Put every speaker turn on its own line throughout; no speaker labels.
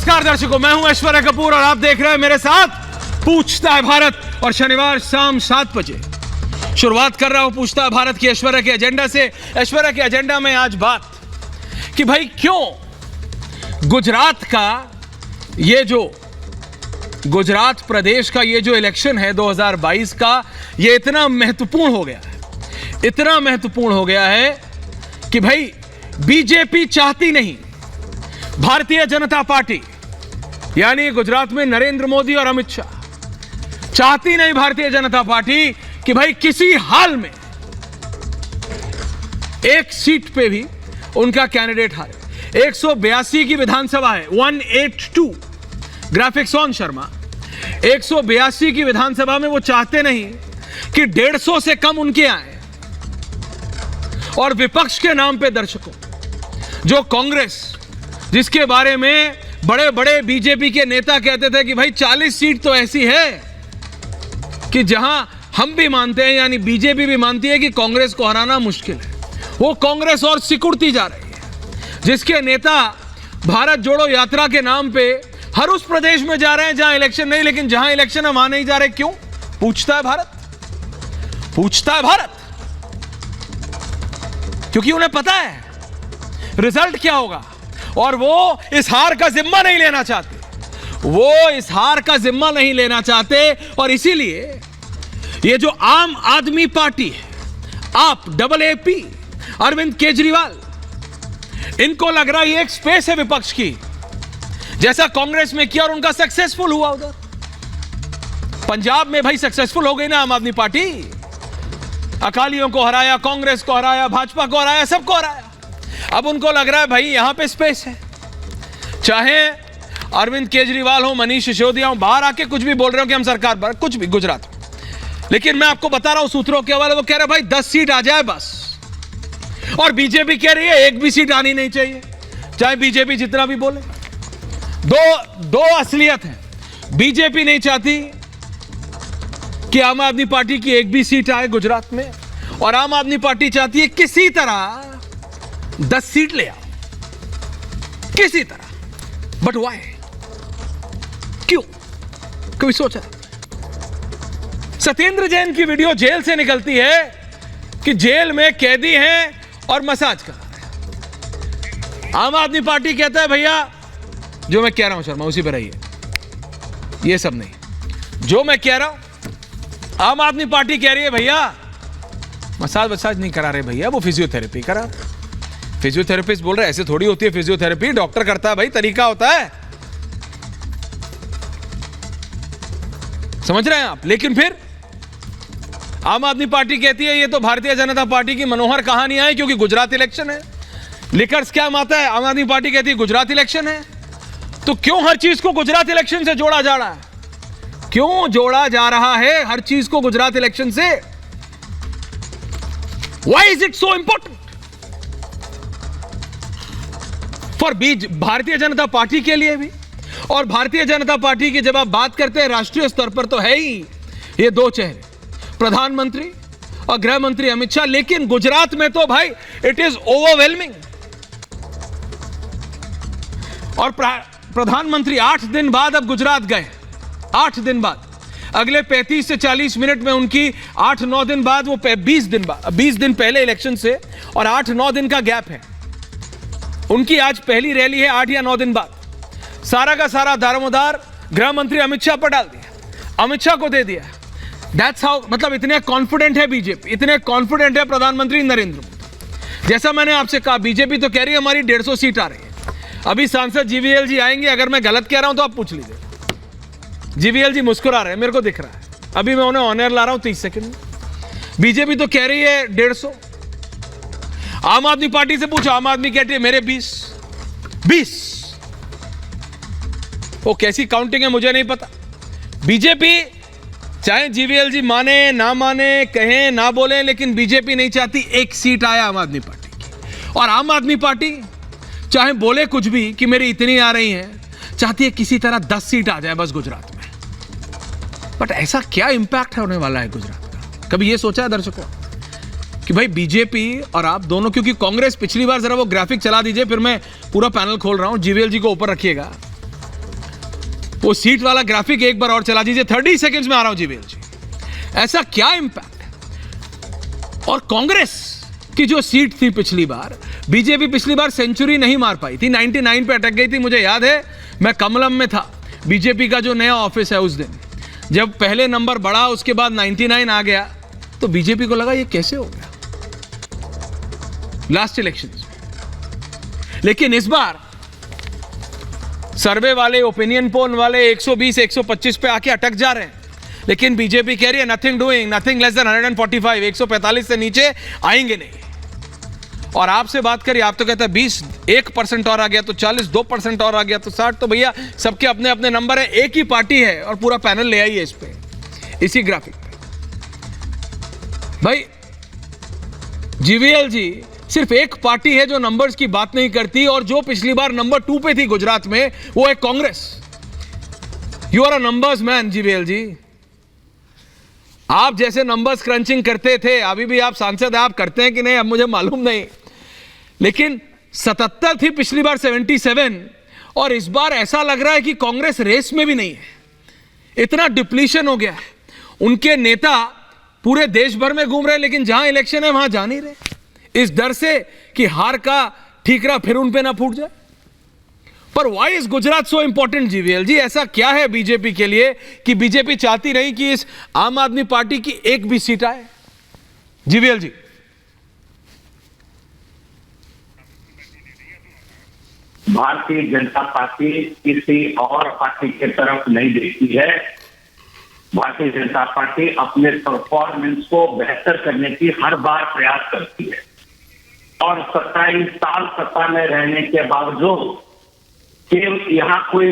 नमस्कार दर्शकों, मैं हूं ऐश्वर्या कपूर और आप देख रहे हैं मेरे साथ पूछता है भारत। और शनिवार शाम 7 बजे शुरुआत कर रहा हूं पूछता है भारत की ऐश्वर्या के एजेंडा से। ऐश्वर्या के एजेंडा में आज बात कि भाई क्यों गुजरात प्रदेश का ये जो इलेक्शन है 2022 का, ये इतना महत्वपूर्ण हो गया है, इतना महत्वपूर्ण हो गया है कि भाई बीजेपी चाहती नहीं, भारतीय जनता पार्टी यानी गुजरात में नरेंद्र मोदी और अमित शाह चाहती नहीं, भारतीय जनता पार्टी कि भाई किसी हाल में एक सीट पे भी उनका कैंडिडेट हारे। 182 की विधानसभा है, 182 ग्राफिक्स ऑन शर्मा। 182 की विधानसभा में वो चाहते नहीं कि 150 से कम उनके आए। और विपक्ष के नाम पे दर्शकों, जो कांग्रेस, जिसके बारे में बड़े बड़े बीजेपी के नेता कहते थे कि भाई 40 सीट तो ऐसी है कि जहां हम भी मानते हैं, यानी बीजेपी भी मानती है कि कांग्रेस को हराना मुश्किल है, वो कांग्रेस और सिकुड़ती जा रही है। जिसके नेता भारत जोड़ो यात्रा के नाम पे हर उस प्रदेश में जा रहे हैं जहां इलेक्शन नहीं, लेकिन जहां इलेक्शन है वहां नहीं जा रहे। क्यों? पूछता है भारत, पूछता है भारत, क्योंकि उन्हें पता है रिजल्ट क्या होगा और वो इस हार का जिम्मा नहीं लेना चाहते, वो इस हार का जिम्मा नहीं लेना चाहते। और इसीलिए ये जो आम आदमी पार्टी है, आप AAP, अरविंद केजरीवाल, इनको लग रहा है ये एक स्पेस है विपक्ष की, जैसा कांग्रेस में किया और उनका सक्सेसफुल हुआ। उधर पंजाब में भाई सक्सेसफुल हो गई ना आम आदमी पार्टी, अकालियों को हराया, कांग्रेस को हराया, भाजपा को हराया, सबको हराया। अब उनको लग रहा है भाई यहां पे स्पेस है, चाहे अरविंद केजरीवाल हो, मनीष सिसोदिया हो, बाहर आके कुछ भी बोल रहे हो कि हम सरकार पर, कुछ भी गुजरात, लेकिन मैं आपको बता रहा हूं सूत्रों के हवाले, वो कह रहे भाई 10 सीट आ जाए बस। और बीजेपी कह रही है एक भी सीट आनी नहीं चाहिए, चाहे बीजेपी जितना भी बोले। दो असलियत है, बीजेपी नहीं चाहती कि आम आदमी पार्टी की एक भी सीट आए गुजरात में, और आम आदमी पार्टी चाहती है किसी तरह 10 सीट ले आओ, किसी तरह। But why? क्यों? कभी सोचा? सत्येंद्र जैन की वीडियो जेल से निकलती है कि जेल में कैदी हैं और मसाज कर रहे हैं। आम आदमी पार्टी कहता है भैया जो मैं कह रहा हूं शर्मा उसी पर रहिए, ये सब नहीं, जो मैं कह रहा हूं। आम आदमी पार्टी कह रही है भैया मसाज नहीं करा रहे भैया, वो फिजियोथेरेपी करा। फिजियोथेरेपिस्ट बोल रहे ऐसे थोड़ी होती है फिजियोथेरेपी, डॉक्टर करता है भाई, तरीका होता है, समझ रहे हैं आप। लेकिन फिर आम आदमी पार्टी कहती है ये तो भारतीय जनता पार्टी की मनोहर कहानियां हैं, क्योंकि गुजरात इलेक्शन है, लिकर स्कैम आता है, आम आदमी पार्टी कहती है गुजरात इलेक्शन है। तो क्यों हर चीज को गुजरात इलेक्शन से जोड़ा जा रहा है? क्यों जोड़ा जा रहा है हर चीज को गुजरात इलेक्शन से? Why is it so important for Bharatiya Janata party के लिए भी? और भारतीय जनता पार्टी की जब आप बात करते हैं राष्ट्रीय स्तर पर, तो है ही ये दो चेहरे, प्रधानमंत्री और गृह मंत्री अमित शाह। लेकिन गुजरात में तो भाई इट इज ओवरवेलमिंग। और प्रधानमंत्री 8 दिन बाद अब गुजरात गए, 8 दिन बाद, अगले 35 से 40 मिनट में उनकी 8-9 दिन बाद, वो 20 दिन पहले इलेक्शन से और 8-9 दिन का गैप है, उनकी आज पहली रैली है 8 या 9 दिन बाद। सारा का सारा दारोमदार गृह मंत्री अमित शाह पर डाल दिया, अमित शाह को दे दिया। दैट्स हाउ, मतलब इतने कॉन्फिडेंट है बीजेपी, इतने कॉन्फिडेंट है प्रधानमंत्री नरेंद्र मोदी। जैसा मैंने आपसे कहा, बीजेपी तो कह रही है हमारी 150 सीट आ रही है। अभी सांसद जीवीएल जी आएंगे, अगर मैं गलत कह रहा हूं तो आप पूछ लीजिए। जीवीएल जी मुस्कुरा रहे हैं, मेरे को दिख रहा है, अभी मैं उन्हें ऑनर ला रहा हूं 30 सेकंड में। बीजेपी तो कह रही है 150। आम आदमी पार्टी से पूछो, आम आदमी कहती है मेरे 20। वो कैसी काउंटिंग है मुझे नहीं पता। बीजेपी चाहे जीवीएल जी माने ना माने, कहें ना बोले, लेकिन बीजेपी नहीं चाहती एक सीट आए आम आदमी पार्टी की। और आम आदमी पार्टी चाहे बोले कुछ भी कि मेरी इतनी आ रही हैं, चाहती है किसी तरह 10 सीट आ जाए बस गुजरात में। बट ऐसा क्या इंपैक्ट होने वाला है गुजरात का? कभी ये सोचा है दर्शकों कि भाई बीजेपी और आप दोनों, क्योंकि कांग्रेस पिछली बार, जरा वो ग्राफिक चला दीजिए, फिर मैं पूरा पैनल खोल रहा हूं, जीवीएल जी को ऊपर रखिएगा। वो सीट वाला ग्राफिक एक बार और चला दीजिए, 30 सेकंड्स में आ रहा हूं जीवीएल जी। ऐसा क्या इंपैक्ट है? और कांग्रेस की जो सीट थी पिछली बार, बीजेपी पिछली बार सेंचुरी नहीं मार पाई थी, 99 पे अटक गई थी। मुझे याद है मैं कमलम में था, बीजेपी का जो नया ऑफिस है, उस दिन जब पहले नंबर बढ़ा उसके बाद 99 आ गया, तो बीजेपी को लगा ये कैसे हो गया लास्ट इलेक्शन में। लेकिन इस बार सर्वे वाले, ओपिनियन पोल वाले 120 125 पे आके अटक जा रहे हैं, लेकिन बीजेपी कह रही है nothing doing, nothing less than 145, 145 से नीचे आएंगे नहीं। और आपसे बात करिए, आप तो कहते हैं 21% और आ गया तो 40, 2% और आ गया तो 60, तो भैया सबके अपने अपने नंबर है, एक ही पार्टी है और पूरा पैनल ले आइए इस पे, इसी ग्राफिक पे। भाई जीवीएल जी, सिर्फ एक पार्टी है जो नंबर्स की बात नहीं करती, और जो पिछली बार नंबर 2 पे थी गुजरात में, वो है Congress. You are a numbers man GVL ji. आप जैसे नंबर्स क्रंचिंग करते थे, अभी भी आप सांसद, आप करते हैं कि नहीं अब मुझे मालूम नहीं, लेकिन 77 थी पिछली बार, 77, और इस बार ऐसा लग रहा है कि कांग्रेस रेस में भी नहीं है। इतना डिप्लीशन हो गया है, उनके नेता पूरे देश भर में घूम रहे हैं, लेकिन जहां इलेक्शन है वहां जा नहीं रहे, इस डर से कि हार का ठीकरा फिर उन पे ना फूट जाए। पर why is Gujarat so important GVL ji? ऐसा क्या है बीजेपी के लिए कि बीजेपी चाहती रही कि इस आम आदमी पार्टी की एक भी सीट आए? जीवीएल जी,
भारतीय जनता पार्टी किसी और पार्टी की तरफ नहीं देखती है। भारतीय जनता पार्टी अपने परफॉर्मेंस को बेहतर करने की हर बार प्रयास करती है, और 27 साल सत्ता में रहने के बावजूद यहाँ कोई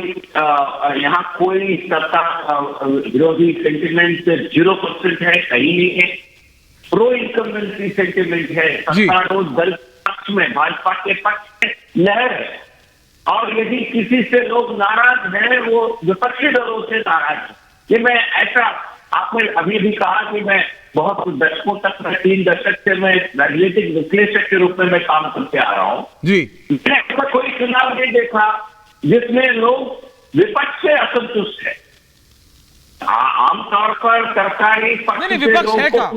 सत्ता विरोधी सेंटिमेंट 0% है, कहीं नहीं है। प्रो इनकम्बेंसी सेंटिमेंट है, सत्तारूढ़ दल पक्ष में, भाजपा के पक्ष में लहर है। और यदि किसी से लोग नाराज हैं, वो विपक्षी दलों से नाराज है। ये मैं ऐसा, आपने अभी भी कहा कि मैं बहुत दशकों तक, मैं 3 दशक से मैं राजनीतिक विश्लेषक के रूप में मैं काम करते आ रहा हूँ जी। मैंने ऐसा कोई चुनाव नहीं देखा जिसमें लोग विपक्ष से असंतुष्ट है। आमतौर पर सरकारी पक्ष
नहीं, विपक्ष है का?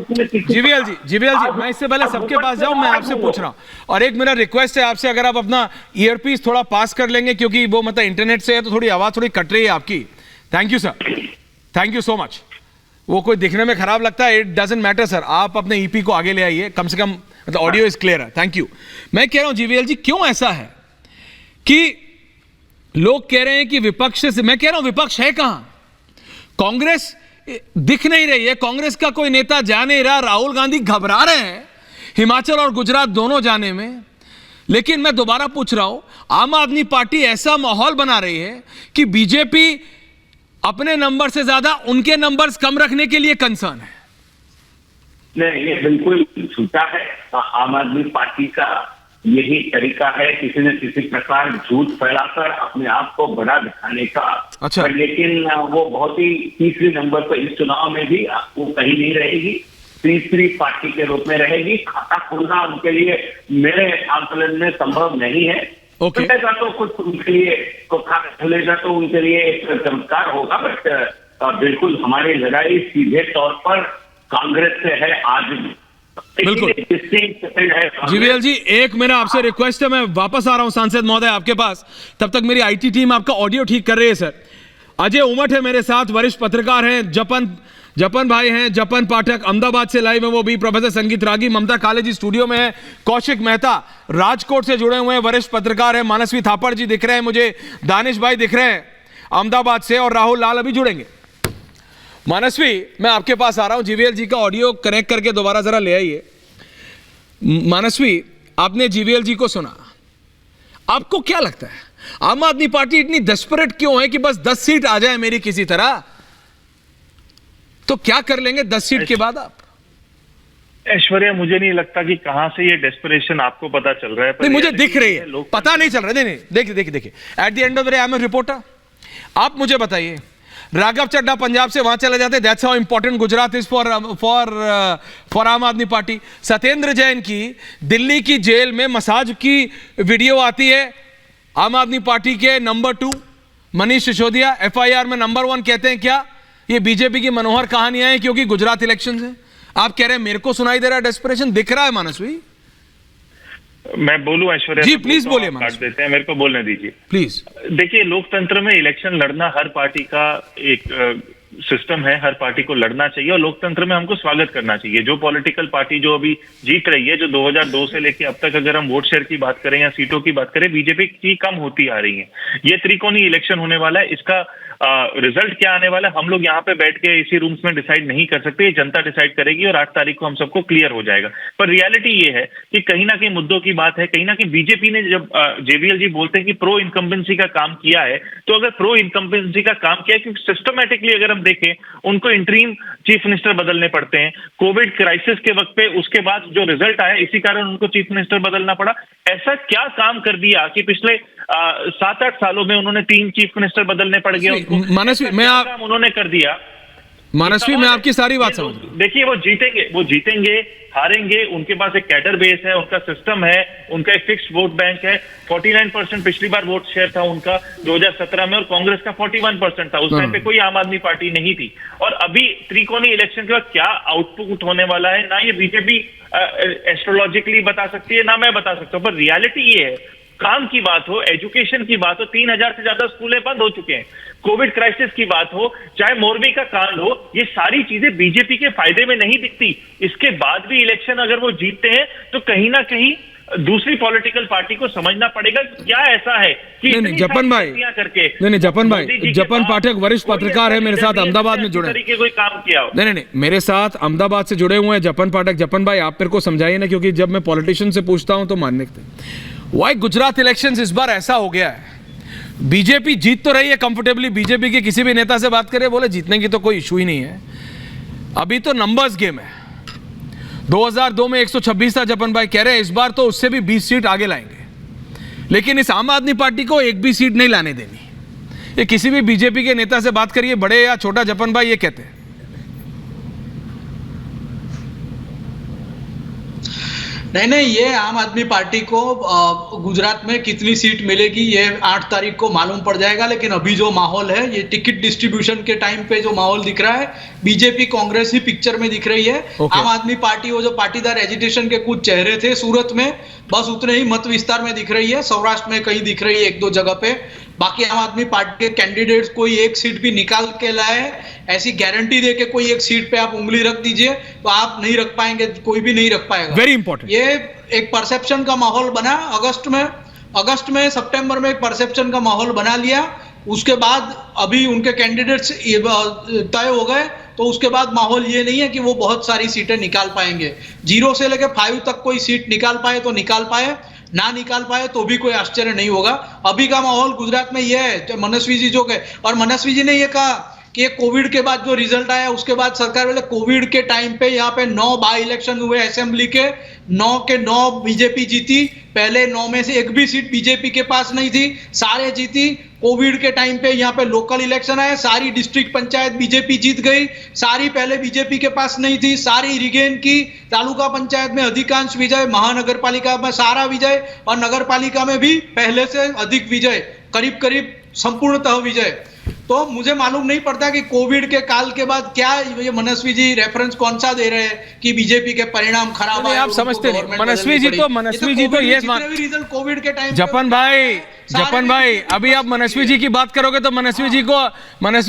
जीवीएल जी, मैं इससे पहले सबके पास जाऊं, मैं आपसे पूछ रहा हूं, और एक मेरा रिक्वेस्ट है आपसे, अगर आप अपना ईयरपीस थोड़ा पास कर लेंगे, क्योंकि वो मतलब इंटरनेट से है तो थोड़ी आवाज थोड़ी कट रही है आपकी। Thank you sir, thank you so much. वो कोई दिखने में खराब लगता है, इट डजंट मैटर सर, आप अपने ईपी को आगे ले आइए, कम से कम मतलब ऑडियो इज क्लियर है। Thank you. मैं कह रहा हूं जीवीएल जी, क्यों ऐसा है कि लोग कह रहे हैं कि विपक्ष से, मैं कह रहा हूं विपक्ष है कहां? कांग्रेस दिख नहीं रही है, कांग्रेस का कोई नेता जा नहीं रहा, राहुल गांधी घबरा रहे हैं हिमाचल और गुजरात दोनों जाने में। लेकिन मैं दोबारा पूछ रहा हूं, आम आदमी पार्टी ऐसा माहौल बना रही है कि बीजेपी अपने नंबर से ज्यादा उनके नंबर्स कम रखने के लिए कंसर्न है।
नहीं, ये बिल्कुल झूठा है। आम आदमी पार्टी का यही तरीका है, किसी न किसी प्रकार झूठ फैलाकर अपने आप को बड़ा दिखाने का।
अच्छा।
लेकिन वो बहुत ही तीसरी नंबर पर इस चुनाव में भी वो कहीं नहीं रहेगी, तीसरी पार्टी के रूप में रहेगी। खाता खोलना उनके लिए मेरे आंकलन में संभव नहीं है। खुलेगा तो कुछ उनके लिए, खाता खुलेगा तो उनके लिए एक चमत्कार होगा, बट बिल्कुल हमारी लड़ाई सीधे तौर पर कांग्रेस से है आज भी।
बिल्कुल जीवीएल जी, एक मेरा आपसे रिक्वेस्ट है, मैं वापस आ रहा हूं सांसद महोदय आपके पास, तब तक मेरी आईटी टीम आपका ऑडियो ठीक कर रही है। सर अजय उमट है मेरे साथ, वरिष्ठ पत्रकार हैं, जपन भाई हैं, जपन पाठक अहमदाबाद से लाइव है वो भी, प्रोफेसर संगीत रागी, ममता कालेजी स्टूडियो में है, कौशिक मेहता राजकोट से जुड़े हुए हैं, वरिष्ठ पत्रकार है, मानसवी थापड़ जी दिख रहे हैं मुझे, दानिश भाई दिख रहे हैं अहमदाबाद से, और राहुल लाल अभी जुड़ेंगे। मानसवी, मैं आपके पास आ रहा हूं, जीवीएल जी का ऑडियो कनेक्ट करके दोबारा जरा ले आइए। मानसवी, आपने जीवीएल जी को सुना, आपको क्या लगता है आम आदमी पार्टी इतनी डेस्परेट क्यों है कि बस 10 सीट आ जाए मेरी किसी तरह? तो क्या कर लेंगे 10 सीट के बाद आप?
ऐश्वर्या, मुझे नहीं लगता कि कहां से ये डेस्परेशन आपको पता चल रहा है।
नहीं, मुझे दिख रही है, पता नहीं चल रहा है। नहीं, देखिए at the end of the day I am a reporter. आप मुझे बताइए, राघव चड्ढा पंजाब से वहां चले जाते, that's how important Gujarat is for आम आदमी पार्टी। सत्येंद्र जैन की दिल्ली की जेल में मसाज की वीडियो आती है, आम आदमी पार्टी के नंबर 2 मनीष सिसोदिया एफआईआर में नंबर 1 कहते हैं क्या ये बीजेपी की मनोहर कहानियां हैं क्योंकि गुजरात इलेक्शन है? आप कह रहे हैं मेरे को सुनाई दे रहा है डेस्परेशन, दिख रहा है मनस्वी?
मैं बोलूं ऐश्वर्या?
जी प्लीज बोलिए।
काट देते हैं, मेरे को बोलने दीजिए
प्लीज।
देखिए, लोकतंत्र में इलेक्शन लड़ना हर पार्टी का एक सिस्टम है, हर पार्टी को लड़ना चाहिए और लोकतंत्र में हमको स्वागत करना चाहिए। जो पॉलिटिकल पार्टी जो अभी जीत रही है, जो 2002 से लेके अब तक अगर हम वोट शेयर की बात करें या सीटों की बात करें, बीजेपी की कम होती आ रही है। ये त्रिकोणीय इलेक्शन होने वाला है, इसका रिजल्ट क्या आने वाला है हम लोग यहाँ पे बैठ के इसी रूम्स में डिसाइड नहीं कर सकते, ये जनता डिसाइड करेगी और 8 तारीख को हम सबको क्लियर हो जाएगा। पर रियलिटी ये है कि कहीं ना कहीं मुद्दों की बात है, कहीं ना कहीं बीजेपी ने जब जेवीएल जी बोलते हैं कि प्रो इनकम्बेंसी का काम किया है, तो अगर प्रो इनकम्बेंसी का काम किया है, क्योंकि सिस्टमेटिकली अगर हम देखें उनको इंटरीम चीफ मिनिस्टर बदलने पड़ते हैं कोविड क्राइसिस के वक्त पे, उसके बाद जो रिजल्ट आया इसी कारण उनको चीफ मिनिस्टर बदलना पड़ा। ऐसा क्या काम कर दिया कि पिछले 7-8 सालों में उन्होंने 3 चीफ मिनिस्टर बदलने पड़ गए उनको?
मनस्वी, मैं
काम उन्होंने कर दिया।
मनस्वी, मैं आपकी सारी बात समझ रहा हूं।
देखिए, वो जीतेंगे हारेंगे, उनके पास एक कैडर बेस है, उनका सिस्टम है, उनका एक फिक्स्ड वोट बैंक है। 49% पिछली बार वोट शेयर था उनका 2017 में और कांग्रेस का 41% था। उस टाइम पे कोई आम आदमी पार्टी नहीं थी। और अभी त्रिकोणीय इलेक्शन के बाद क्या आउटपुट होने वाला है, ना ये बीजेपी एस्ट्रोलॉजिकली बता सकती है, ना मैं बता सकता हूं। पर रियलिटी ये है, काम की बात हो, एजुकेशन की बात हो, 3000 से ज्यादा स्कूलें बंद हो चुके हैं। कोविड क्राइसिस की बात हो, चाहे मोरबी का कांड हो, ये सारी चीजें बीजेपी के फायदे में नहीं दिखती। इसके बाद भी इलेक्शन अगर वो जीतते हैं तो कहीं ना कहीं दूसरी पॉलिटिकल पार्टी को समझना पड़ेगा क्या ऐसा है कि
नहीं जपन भाई
करके
नहीं जपन भाई, जपन पाठक वरिष्ठ पत्रकार है, मेरे साथ अहमदाबाद में जुड़े हैं।
कोई काम किया हो?
नहीं, मेरे साथ अहमदाबाद से जुड़े हुए हैं जपन पाठक। जपन भाई, आप मेरे को समझाइए ना, क्योंकि जब मैं पॉलिटिशियन से पूछता हूं तो मानने वाई गुजरात इलेक्शंस इस बार ऐसा हो गया है, बीजेपी जीत तो रही है कंफर्टेबली। बीजेपी के किसी भी नेता से बात करें, बोले जीतने की तो कोई इशू ही नहीं है, अभी तो नंबर्स गेम है। 2002 में 126 था, जपन भाई कह रहे हैं इस बार तो उससे भी 20 सीट आगे लाएंगे। लेकिन इस आम आदमी पार्टी को एक भी सीट नहीं लाने देनी। ये किसी भी बीजेपी के नेता से बात करिए, बड़े या छोटा, जपन भाई ये कहते हैं।
नहीं, ये आम आदमी पार्टी को गुजरात में कितनी सीट मिलेगी ये 8 तारीख को मालूम पड़ जाएगा। लेकिन अभी जो माहौल है, ये टिकट डिस्ट्रीब्यूशन के टाइम पे जो माहौल दिख रहा है, बीजेपी कांग्रेस ही पिक्चर में दिख रही है। आम आदमी पार्टी, वो जो पाटीदार एजिटेशन के कुछ चेहरे थे सूरत में, बस उतने ही मत विस्तार में दिख रही है। सौराष्ट्र में कहीं दिख रही है 1-2 जगह पे। बाकी आम आदमी पार्टी के कैंडिडेट्स कोई एक सीट भी निकाल के लाए, ऐसी गारंटी दे के कोई एक सीट पे आप उंगली रख दीजिए तो आप नहीं रख पाएंगे, कोई भी नहीं रख पाएगा।
Very important.
ये एक परसेप्शन का माहौल बना अगस्त में सितंबर में एक परसेप्शन का माहौल बना लिया। उसके बाद अभी उनके कैंडिडेट्स तय हो गए, तो उसके बाद माहौल ये नहीं है कि वो बहुत सारी सीटें निकाल पाएंगे। 0 से लेकर 5 तक कोई सीट निकाल पाए तो निकाल पाए, ना निकाल पाए तो भी कोई आश्चर्य नहीं होगा। अभी का माहौल गुजरात में ये है, मनस्वी जी जो कहे, और मनस्वी जी ने ये कहा कि ये कोविड के बाद जो रिजल्ट आया उसके बाद सरकार वाले कोविड के टाइम पे यहाँ पे 9 बाई इलेक्शन हुए असेंबली के, 9 के 9 बीजेपी जीती। पहले 9 में से एक भी सीट बीजेपी के पास नहीं थी, सारे जीती। कोविड के टाइम पे यहाँ पे लोकल इलेक्शन आए, सारी डिस्ट्रिक्ट पंचायत बीजेपी जीत गई, सारी पहले बीजेपी के पास नहीं थी, सारी रिगेन की। तालुका पंचायत में अधिकांश विजय, महानगर पालिका में सारा विजय, और नगर पालिका में भी पहले से अधिक विजय, करीब करीब संपूर्णतः विजय। तो मुझे मालूम नहीं पड़ता कि कोविड के काल के बाद क्या ये मनस्वी जी रेफरेंस कौन सा दे रहे हैं कि बीजेपी के परिणाम खराब आए।
आप समझते नहीं, मनस्वी जी तो ये
रिजल्ट कोविड के टाइम।
जपन भाई अभी आप मनस्वी जी की बात करोगे तो मनस्वी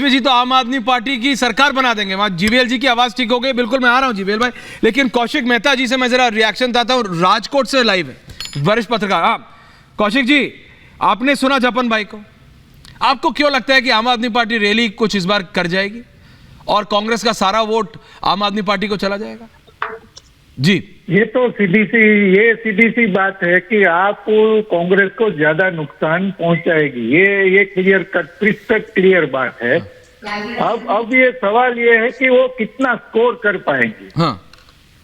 जी तो आम आदमी पार्टी की सरकार बना देंगे। वहां जीवीएल जी की आवाज ठीक हो गई, बिल्कुल मैं आ रहा हूं जीवीएल भाई। लेकिन कौशिक मेहता जी से मैं जरा रिएक्शन चाहता हूं, राजकोट से लाइव है, वरिष्ठ पत्रकार। हाँ कौशिक जी, आपने सुना जपन भाई को, आपको क्यों लगता है कि आम आदमी पार्टी रैली कुछ इस बार कर जाएगी और कांग्रेस का सारा वोट आम आदमी पार्टी को चला जाएगा? जी,
ये तो सीधी सी बात है कि आप कांग्रेस को ज्यादा नुकसान पहुंचाएगी। ये क्लियर कट, क्रिस्टल क्लियर बात है। अब ये सवाल ये है कि वो कितना स्कोर कर पाएंगे।
हाँ,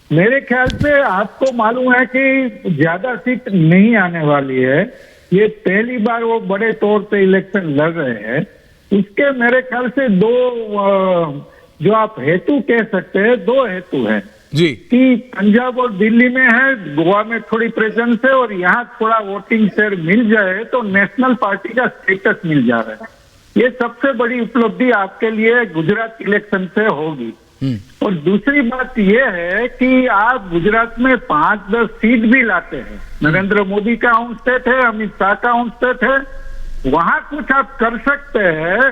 मेरे ख्याल से आपको मालूम है कि ज्यादा सीट नहीं आने वाली है। ये पहली बार वो बड़े तौर पे इलेक्शन लड़ रहे हैं। उसके मेरे ख्याल से 2 जो आप हेतु कह सकते हैं, 2 हेतु हैं
जी,
कि पंजाब और दिल्ली में है, गोवा में थोड़ी प्रेजेंस है, और यहाँ थोड़ा वोटिंग शेयर मिल जाए तो नेशनल पार्टी का स्टेटस मिल जा रहा है। ये सबसे बड़ी उपलब्धि आपके लिए गुजरात इलेक्शन से होगी। और दूसरी बात ये है कि आप गुजरात में 5-10 सीट भी लाते हैं, नरेंद्र मोदी का होम स्टेट है, अमित शाह का होम स्टेट है, वहां कुछ आप कर सकते हैं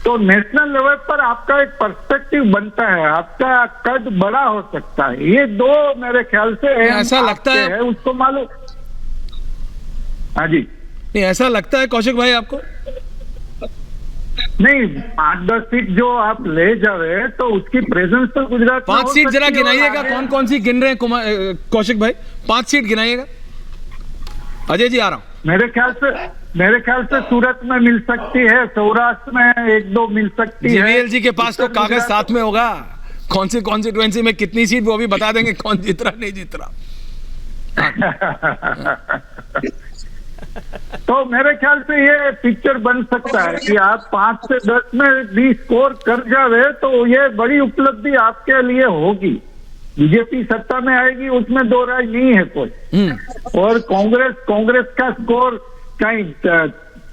तो नेशनल लेवल पर आपका एक पर्सपेक्टिव बनता है, आपका कद बड़ा हो सकता है। ये दो मेरे ख्याल से
ऐसा लगता है
उसको मालूम। हाँ जी,
नहीं ऐसा लगता है कौशिक भाई आपको?
नहीं, 5-10 सीट जो आप ले जावे तो उसकी प्रेजेंस तो गुजरात में
5 सीट जरा गिनाइएगा, कौन कौन सी गिन रहे हैं कौशिक भाई? 5 सीट गिनाइएगा। अजय जी आ रहा हूं। मेरे ख्याल से सूरत में मिल सकती है, सौराष्ट्र में 1-2 मिल सकती है। जीवीएल जी के पास तो कागज साथ में होगा, कौन सी कॉन्स्टिट्यूएंसी में कितनी सीट वो भी बता देंगे, कौन जीत रहा नहीं जीत रहा।
तो मेरे ख्याल से ये पिक्चर बन सकता है कि आप 5 से 10 में भी स्कोर कर जावे तो ये बड़ी उपलब्धि आपके लिए होगी। बीजेपी सत्ता में आएगी उसमें दो राय नहीं है कोई। और कांग्रेस का स्कोर कहीं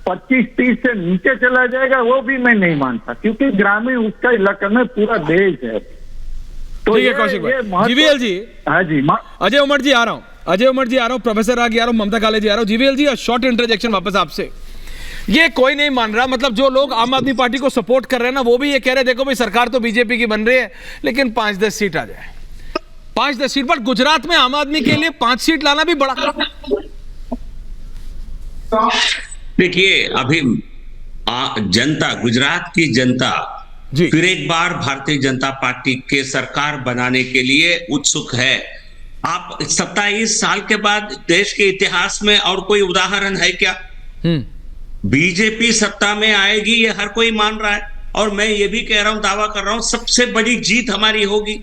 25-30 से नीचे चला जाएगा वो भी मैं नहीं मानता, क्योंकि ग्रामीण उसका इलाका में पूरा देश है। तो
ठीक है कौशिक भाई। जीवीएल जी।
हाँ जी,
अजय उमर जी आ रहा हूं, प्रोफेसर आ रहा हूं, ममता काले जी आ रहा हूं। जीवीएल जी शॉर्ट इंटरजेक्शन वापस आपसे। ये कोई नहीं मान रहा, मतलब जो लोग आम आदमी पार्टी को सपोर्ट कर रहे हैं ना, वो भी ये कह रहे हैं देखो भाई सरकार तो बीजेपी की बन रही है लेकिन 5-10 सीट आ जाए, 5-10 सीट। बट गुजरात में आम आदमी के लिए 5 सीट लाना भी बड़ा।
देखिए अभी जनता, गुजरात की जनता फिर एक बार भारतीय जनता पार्टी के सरकार बनाने के लिए उत्सुक है। आप 27 साल के बाद देश के इतिहास में और कोई उदाहरण है क्या? बीजेपी सत्ता में आएगी ये हर कोई मान रहा है, और मैं ये भी कह रहा हूं, दावा कर रहा हूं, सबसे बड़ी जीत हमारी होगी।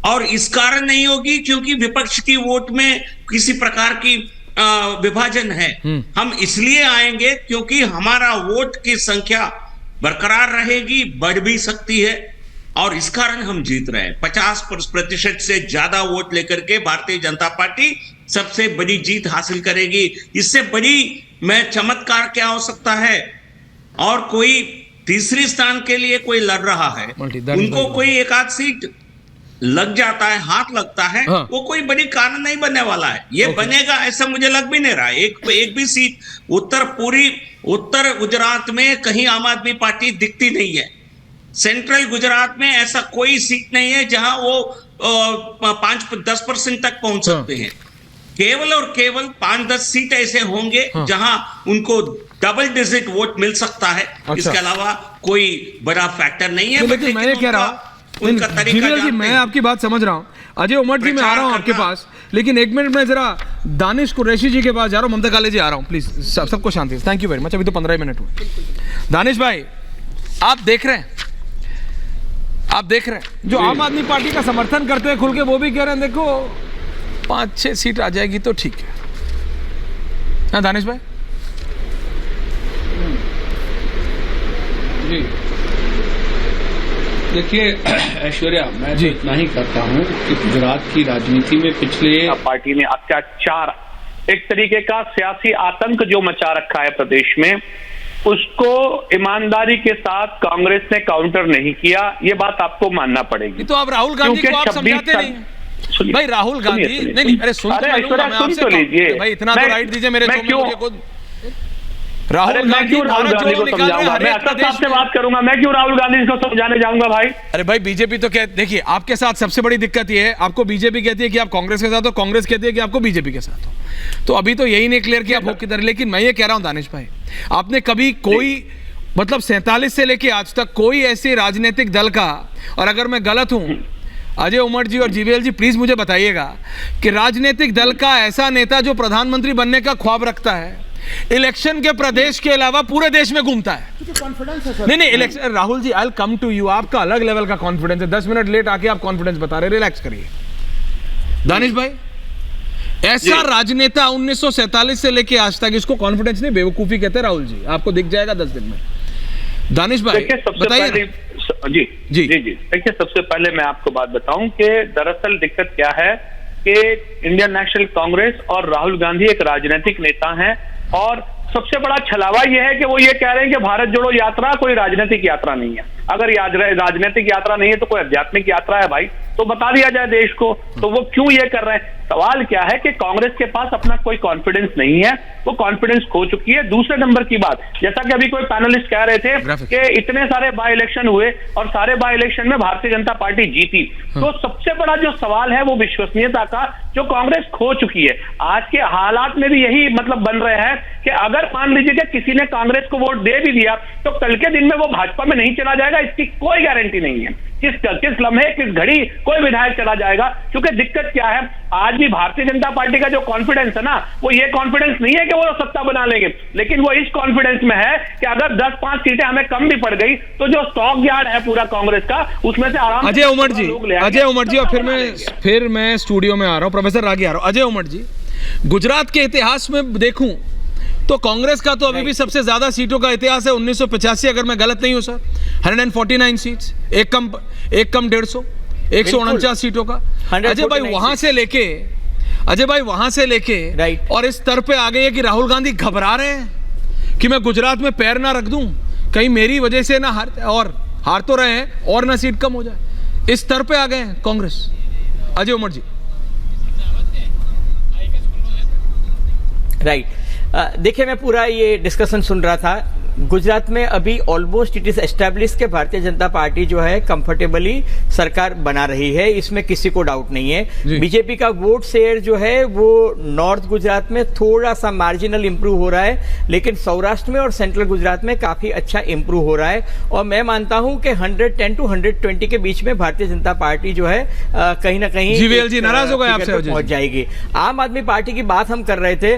और इस कारण नहीं होगी क्योंकि विपक्ष की वोट में किसी प्रकार की विभाजन है। हम इसलिए आएंगे क्योंकि हमारा वोट की संख्या बरकरार रहेगी, बढ़ भी सकती है, और इस कारण हम जीत रहे हैं। 50% से ज्यादा वोट लेकर के भारतीय जनता पार्टी सबसे बड़ी जीत हासिल करेगी। इससे बड़ी मैं चमत्कार क्या हो सकता है? और कोई तीसरी स्थान के लिए कोई लड़ रहा है, उनको कोई एक आध सीट लग जाता है, हाथ लगता है, वो कोई बड़ी कारण नहीं बनने वाला है। ये बनेगा ऐसा मुझे लग भी नहीं रहा है। एक भी सीट उत्तर गुजरात में कहीं आम आदमी पार्टी दिखती नहीं है। सेंट्रल गुजरात में ऐसा कोई सीट नहीं है जहां वो 5-10% तक पहुंच सकते हैं। केवल और केवल 5-10 सीट ऐसे होंगे जहां उनको डबल डिजिट वोट मिल सकता है। इसके अलावा कोई बड़ा फैक्टर नहीं है।
लेकिन मैं कह रहा उनका तरीका जी, मैं आपकी बात समझ रहा हूं। अजय उमर जी मैं आ रहा हूं आपके पास, लेकिन एक मिनट में जरा दानिश कुरैशी जी के पास जा रहा हूं। ममता काले जी आ रहा हूं, प्लीज सबको शांति से। Thank you very much. अभी तो 15 मिनट हुए। दानिश भाई आप देख रहे हैं जो आम आदमी पार्टी का समर्थन करते हैं खुल के, वो भी कह रहे हैं देखो 5-6 सीट आ जाएगी तो ठीक है ना दानिश भाई?
जी देखिए ऐश्वर्या, मैं तो इतना ही करता हूं कि गुजरात की राजनीति में पिछले
पार्टी ने अत्याचार, एक तरीके का सियासी आतंक जो मचा रखा है प्रदेश में, उसको ईमानदारी के साथ कांग्रेस ने काउंटर नहीं किया। ये बात आपको मानना पड़ेगी।
तो आप राहुल गांधी को आप समझाते नहीं भाई? राहुल गांधी नहीं, अरे सुन तो लीजिए भाई, इतना तो राइट दीजिए मेरे खुद। राहुल गांधी
को समझाऊंगा? मैं असद साहब से बात करूंगा, मैं क्यों राहुल गांधी को समझाने जाऊंगा भाई?
अरे भाई बीजेपी तो देखिए आपके साथ सबसे बड़ी दिक्कत ये है, आपको बीजेपी कहती है कि आप कांग्रेस के साथ हो, कांग्रेस कहती है कि आपको बीजेपी के साथ हो। तो अभी तो यही नहीं क्लियर कि आप हो किधर। लेकिन मैं ये कह रहा हूं दानिश भाई, आपने कभी कोई मतलब 47 से लेके आज तक कोई ऐसे राजनीतिक दल का, और अगर मैं गलत हूं अजय उमर जी और जीवीएल जी प्लीज मुझे बताइएगा, कि राजनीतिक दल का ऐसा नेता जो प्रधानमंत्री बनने का ख्वाब रखता है, इलेक्शन के प्रदेश के अलावा पूरे देश में घूमता है। नहीं election, Rahul ji I will come to you, आपका अलग लेवल का कॉन्फिडेंस है। 10 मिनट लेट आके आप कॉन्फिडेंस बता रहे, रिलैक्स करिए। दानिश भाई ऐसा राजनेता 1947 से लेके आज तक, इसको कॉन्फिडेंस नहीं बेवकूफी कहते हैं राहुल जी, आपको दिख जाएगा 10 दिन में। दानिश भाई बताइए।
जी जी जी जी देखिए, सबसे पहले मैं आपको बात बताऊं कि दरअसल दिक्कत क्या है कि इंडियन नेशनल कांग्रेस और राहुल गांधी एक राजनीतिक नेता हैं, और
सबसे बड़ा छलावा यह है कि वो ये कह रहे हैं कि भारत जोड़ो यात्रा कोई राजनीतिक यात्रा नहीं है। अगर राजनीतिक यात्रा नहीं है तो कोई आध्यात्मिक यात्रा है भाई, तो बता दिया जाए देश को। तो वो क्यों ये कर रहे हैं? सवाल क्या है कि कांग्रेस के पास अपना कोई कॉन्फिडेंस नहीं है, वो कॉन्फिडेंस खो चुकी है। दूसरे नंबर की बात, जैसा कि अभी कोई पैनलिस्ट कह रहे थे कि इतने सारे बाय इलेक्शन हुए और सारे बाय इलेक्शन में भारतीय जनता पार्टी जीती, तो सबसे बड़ा जो सवाल है वो विश्वसनीयता का, जो कांग्रेस खो चुकी है। आज के हालात में भी यही मतलब बन रहे हैं कि अगर मान लीजिए कि किसी ने कांग्रेस को वोट दे भी दिया तो कल के दिन में वो भाजपा में नहीं चला जाएगा, इसकी कोई गारंटी नहीं है। किस लम्हे किस घड़ी कोई विधायक चला जाएगा। क्योंकि दिक्कत क्या है, आज भी भारतीय जनता पार्टी का जो कॉन्फिडेंस है ना, वो ये कॉन्फिडेंस नहीं है कि वो सत्ता बना लेंगे, लेकिन वो इस कॉन्फिडेंस में है कि अगर 10-5 सीटें हमें कम भी पड़ गई तो जो स्टॉक यार्ड है पूरा कांग्रेस का, उसमें से आराम
अजय उमर जी और फिर मैं स्टूडियो में आ रहा हूं, प्रोफेसर रागी आ रहा हूं। अजय उमर जी, गुजरात के इतिहास में देखूं तो कांग्रेस का तो अभी भी सबसे ज्यादा सीटों का इतिहास है, 1985, अगर मैं गलत नहीं हूं सर, 149 सीट्स, एक कम 150, 149 सीटों का। अजय भाई वहां से लेके और इस स्तर पे आ गए हैं कि राहुल गांधी घबरा रहे हैं कि मैं गुजरात में पैर ना रख दूं, कहीं मेरी वजह से ना हार तो रहे हैं और ना सीट कम हो जाए। इस स्तर पे आ गए हैं कांग्रेस। अजय उमर जी।
राइट, देखिए मैं पूरा ये डिस्कशन सुन रहा था। गुजरात में अभी ऑलमोस्ट इट इज एस्टैब्लिश के भारतीय जनता पार्टी जो है कंफर्टेबली सरकार बना रही है, इसमें किसी को डाउट नहीं है। बीजेपी का वोट शेयर जो है वो नॉर्थ गुजरात में थोड़ा सा मार्जिनल इंप्रूव हो रहा है, लेकिन सौराष्ट्र में और सेंट्रल गुजरात में काफी अच्छा इंप्रूव हो रहा है। और मैं मानता हूं कि 110 to 120 के बीच में भारतीय जनता पार्टी जो है कहीं ना कहीं
जीवीएल जी नाराज हो गए आपसे,
पहुंच जाएगी। आम आदमी पार्टी की बात हम कर रहे थे,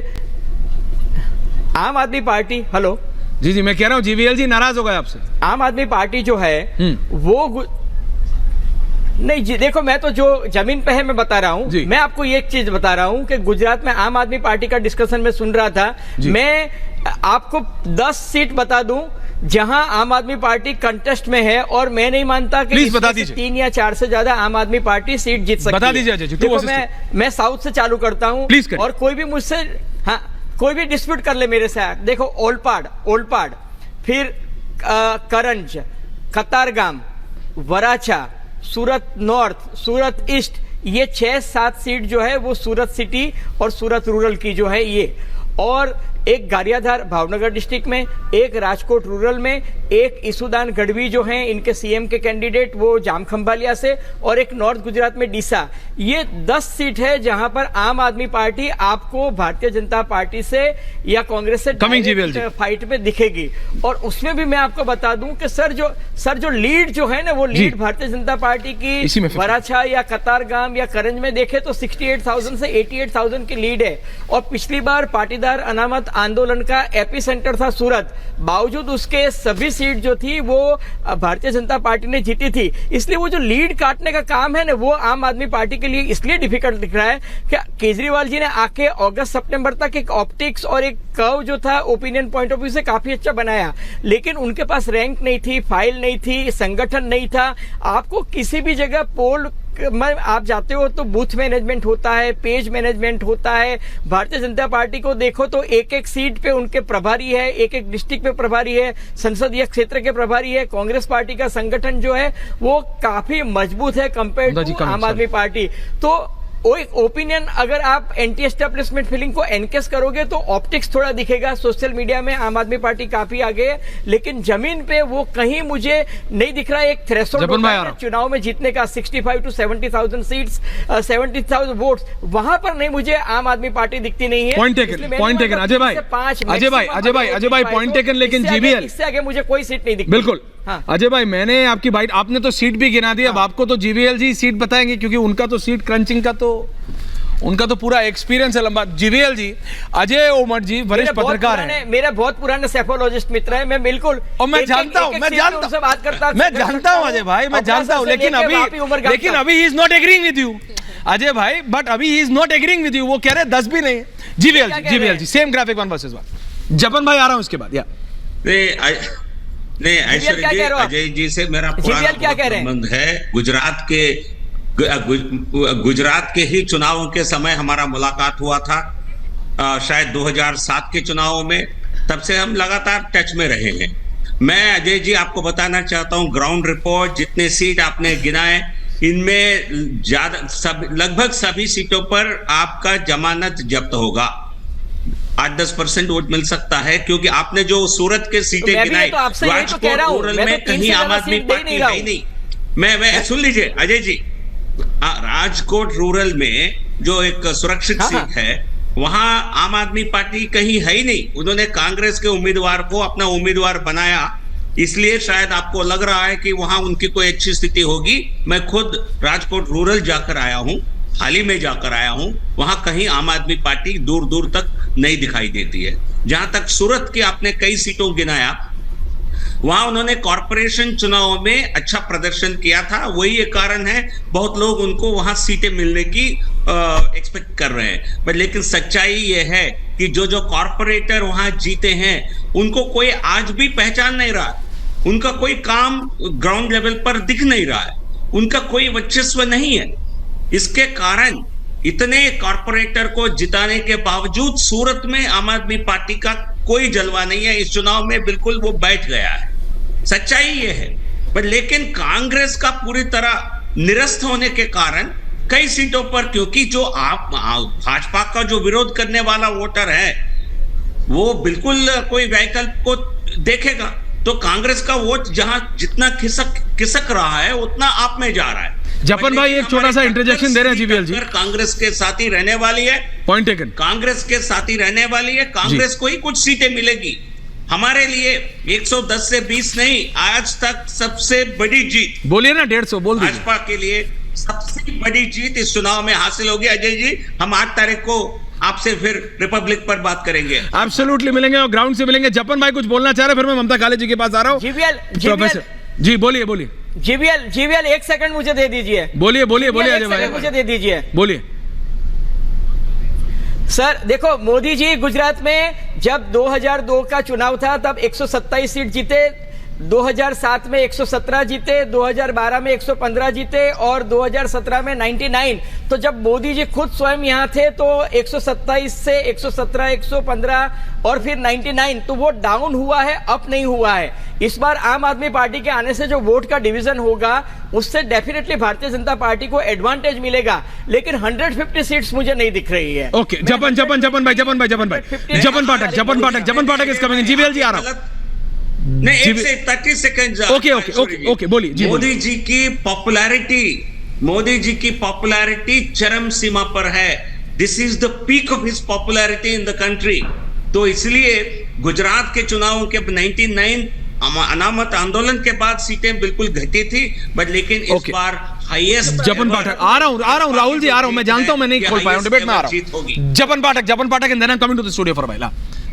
आम आदमी पार्टी, हेलो
जी मैं कह रहा हूं जीवीएल जी नाराज हो गए आपसे।
आम आदमी पार्टी जो है वो नहीं जी, देखो मैं तो जो जमीन पे है मैं बता रहा हूं। मैं आपको एक चीज बता रहा हूं कि गुजरात में आम आदमी पार्टी का डिस्कशन में सुन रहा था। मैं आपको 10 सीट बता दूं जहां आम आदमी पार्टी कंटेस्ट में है, और मैं नहीं मानता कि 3 या 4 से ज्यादा आम आदमी पार्टी सीट जीत सकती है।
बता दीजिए।
देखो मैं साउथ से चालू करता हूं, और कोई भी मुझसे कोई भी डिस्प्यूट कर ले मेरे साथ। देखो ओलपाड, फिर करंज, कतारगाम, वराछा, सूरत नॉर्थ, सूरत ईस्ट, ये 6-7 सीट जो है वो सूरत सिटी और सूरत रूरल की जो है ये, और एक गारियाधार भावनगर डिस्ट्रिक्ट में, एक राजकोट रूरल में, एक ईसुदान गढ़वी जो हैं इनके सीएम के कैंडिडेट वो जामखंभालिया से, और एक नॉर्थ गुजरात में डीसा। ये 10 सीट है जहां पर आम आदमी पार्टी आपको भारतीय जनता पार्टी से या कांग्रेस से फाइट में दिखेगी। और उसमें भी मैं आपको बता दूं कि सर जो लीड जो है ना, वो लीड भारतीय जनता पार्टी की वराछा या कतारगाम या करंज में देखे तो 68,000 से 88,000 की लीड है। और पिछली बार पाटीदार अनामत आंदोलन का एपी सेंटर था सूरत, बावजूद उसके सभी सीट जो थी वो भारतीय जनता पार्टी ने जीती थी। इसलिए वो जो लीड काटने का काम है ना, वो आम आदमी पार्टी के लिए इसलिए डिफिकल्ट दिख रहा है कि केजरीवाल जी ने आके अगस्त सितंबर तक एक ऑप्टिक्स और एक कर्व जो था ओपिनियन पॉइंट ऑफ व्यू से काफी अच्छा बनाया, लेकिन उनके पास रैंक नहीं थी, फाइल नहीं थी, संगठन नहीं था। आपको किसी भी जगह पोल में आप जाते हो तो बूथ मैनेजमेंट होता है, पेज मैनेजमेंट होता है। भारतीय जनता पार्टी को देखो तो एक सीट पे उनके प्रभारी है, एक डिस्ट्रिक्ट पे प्रभारी है, संसदीय क्षेत्र के प्रभारी है। कांग्रेस पार्टी का संगठन जो है वो काफी मजबूत है कंपेयर टू आम आदमी पार्टी। तो वो एक ओपिनियन, अगर आप एंटी एस्टेब्लिशमेंट फीलिंग को एनकेस करोगे तो ऑप्टिक्स थोड़ा दिखेगा, सोशल मीडिया में आम आदमी पार्टी काफी आगे है, लेकिन जमीन पे वो कहीं मुझे नहीं दिख रहा है। एक थ्रेशोल्ड चुनाव में जीतने का 65 to 70,000 सीट्स, 70,000 वोट्स, वहां पर नहीं मुझे आम आदमी पार्टी दिखती नहीं है।
पॉइंट टेकन अजय भाई पॉइंट टेकन, लेकिन जीवीएल
इससे आगे मुझे कोई सीट नहीं दिखती।
बिल्कुल अजय भाई, मैंने आपकी बाइट, आपने तो सीट भी गिना दी, अब आपको तो जीवीएल जी सीट बताएंगे क्योंकि उनका तो सीट क्रंचिंग का उनका तो पूरा एक्सपीरियंस है लंबा। जीवीएल जी, अजय उमर जी वरिष्ठ पत्रकार हैं,
मेरा बहुत पुराना सेफोलॉजिस्ट मित्र है, मैं बिल्कुल
और मैं जानता हूं अजय भाई, मैं जानता हूं, लेकिन अभी he is not agreeing with you Ajay भाई, बट अभी he is not agreeing with you, वो कह रहे 10 भी नहीं। जीवीएल जी सेम ग्राफिक 1 वर्सेस 1। जपन भाई आ रहा हूं इसके बाद।
नहीं ऐश्वर्या जी, अजय जी से मेरा पुराना संबंध है। गुजरात के ही चुनावों के समय हमारा मुलाकात हुआ था, शायद 2007 के चुनावों में। तब से हम लगातार टच में रहे हैं। मैं अजय जी आपको बताना चाहता हूं, ग्राउंड रिपोर्ट जितने सीट आपने गिनाए, इनमें लगभग सभी सीटों पर आपका जमानत जब्त होगा। 8-10% वोट मिल सकता है, क्योंकि आपने जो सूरत के सीटें गिनाई, राजकोट रूरल में कहीं आम आदमी पार्टी है ही नहीं। मैं सुन लीजिए अजय जी, राजकोट रूरल में जो एक सुरक्षित सीट है, वहां आम आदमी पार्टी कहीं है ही नहीं। उन्होंने कांग्रेस के उम्मीदवार को अपना उम्मीदवार बनाया, इसलिए शायद आपको लग रहा है कि वहां उनकी कोई अच्छी स्थिति होगी। मैं खुद राजकोट रूरल जाकर आया हूं, हाल ही में जाकर आया हूं, वहां कहीं आम आदमी पार्टी दूर दूर तक नहीं दिखाई देती है। जहां तक सूरत की आपने कई सीटों गिनाया, वहां उन्होंने कॉरपोरेशन चुनाव में अच्छा प्रदर्शन किया था, वही एक कारण है बहुत लोग उनको वहां सीटें मिलने की एक्सपेक्ट कर रहे हैं। बट लेकिन सच्चाई ये है कि जो कॉरपोरेटर वहां जीते हैं, उनको कोई आज भी पहचान नहीं रहा, उनका कोई काम ग्राउंड लेवल पर दिख नहीं रहा है, उनका कोई वर्चस्व नहीं है। इसके कारण इतने कॉरपोरेटर को जिताने के बावजूद सूरत में आम आदमी पार्टी का कोई जलवा नहीं है। इस चुनाव में बिल्कुल वो बैठ गया है, सच्चाई ये है। पर लेकिन कांग्रेस का पूरी तरह निरस्त होने के कारण कई सीटों पर, क्योंकि जो भाजपा का जो विरोध करने वाला वोटर है वो बिल्कुल कोई वैकल्प को देखेगा, तो कांग्रेस का वोट जहां जितना खिसक रहा है उतना आप में जा रहा है।
जपन भाई एक छोटा सा इंटरजेक्शन दे रहे हैं जीवीएल जी।
कांग्रेस के साथ ही रहने वाली है,
पॉइंट टेकन, कांग्रेस
के साथ ही रहने वाली है, कांग्रेस को ही कुछ सीटें मिलेगी। हमारे लिए 110 से 20 नहीं, आज तक सबसे बड़ी जीत,
बोलिए ना 150 बोल दीजिए,
भाजपा के लिए सबसे बड़ी जीत इस चुनाव में हासिल होगी। अजय जी, हम 8 तारीख को आपसे फिर रिपब्लिक पर बात करेंगे,
एब्सोल्युटली मिलेंगे और ग्राउंड से मिलेंगे। जपन भाई कुछ बोलना चाह रहे, फिर मैं ममता काले जी के पास आ रहा हूँ। प्रोफेसर जी बोलिए।
जीवीएल 1 सेकंड मुझे दे दीजिए।
बोलिए अजय भाई,
मुझे दे दीजिए,
बोलिए।
सर देखो, मोदी जी गुजरात में जब 2002 का चुनाव था तब 127 सीट जीते, 2007 में 117 जीते, 2012 में 115 जीते और 2017 में 99। तो जब मोदी जी खुद स्वयं यहां थे तो 127 से 117, 115 और फिर 99, तो वो डाउन हुआ है, अप नहीं हुआ है। इस बार आम आदमी पार्टी के आने से जो वोट का डिवीजन होगा उससे डेफिनेटली भारतीय जनता पार्टी को एडवांटेज मिलेगा, लेकिन 150 सीट्स मुझे नहीं दिख रही है।
Okay, Japan Pathak is coming in. GVL ji आ रहा हूं।
नहीं, 30 सेकंड।
ओके, बोलिए।
मोदी जी की पॉपुलैरिटी चरम सीमा पर है। This is the peak of his popularity in the country. तो इसलिए गुजरात के चुनावों के 99 अनामत आंदोलन के बाद सीटें बिल्कुल घटी थी, बट लेकिन इस बार हाईएस्ट।
जपन पाठक आ रहा हूं राहुल जी आ रहा हूं, मैं जानता हूं मैं नहीं खोल पाया हूं, डिबेट में आ रहा हूं। Japan Pathak and then I am coming to the studio for while.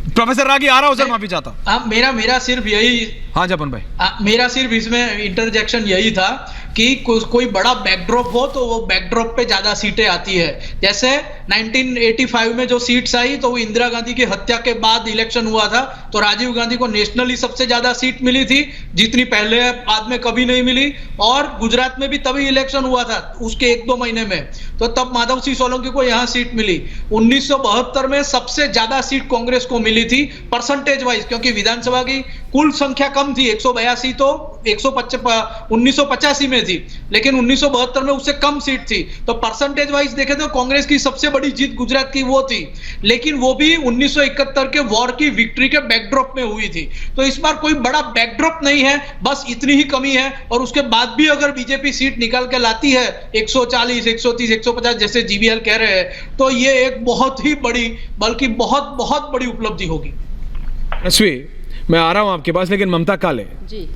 Professor Ragi आ रहा हूं सर, माफी चाहता हूं।
मेरा सिर्फ यही,
हाँ जपन भाई,
मेरा सिर्फ इसमें इंटरजेक्शन यही था कि कोई बड़ा बैकड्रॉप हो तो वो बैकड्रॉप पे ज्यादा सीटें आती है। जैसे 1985 में जो सीट्स आई तो वो इंदिरा गांधी की हत्या के बाद इलेक्शन हुआ था, तो राजीव गांधी को नेशनली सबसे ज्यादा सीट मिली थी, जितनी पहले बाद में कभी नहीं मिली। और गुजरात में भी तभी इलेक्शन हुआ था उसके 1-2 महीने में, तो तब माधव सिंह सोलंकी को यहाँ सीट मिली। 1972 में सबसे ज्यादा सीट कांग्रेस को मिली थी परसेंटेज वाइज, क्योंकि विधानसभा की कुल संख्या कम थी, 182 तो 1985 में थी, लेकिन 1972 में उससे कम सीट थी। तो परसेंटेज वाइज देखे तो कांग्रेस की सबसे बड़ी जीत गुजरात की वो थी, लेकिन वो भी 1971 के वॉर की विक्ट्री के बैकड्रॉप में हुई थी। तो इस बार कोई बड़ा बैकड्रॉप नहीं है, बस इतनी ही कमी है। और उसके बाद भी अगर बीजेपी सीट निकाल के लाती है 140, 130, 150 जैसे जीवीएल कह रहे हैं, तो ये एक बहुत ही बड़ी, बल्कि बहुत बहुत बड़ी उपलब्धि होगी।
मैं आ रहा हूं आपके पास, लेकिन ममता काले जी,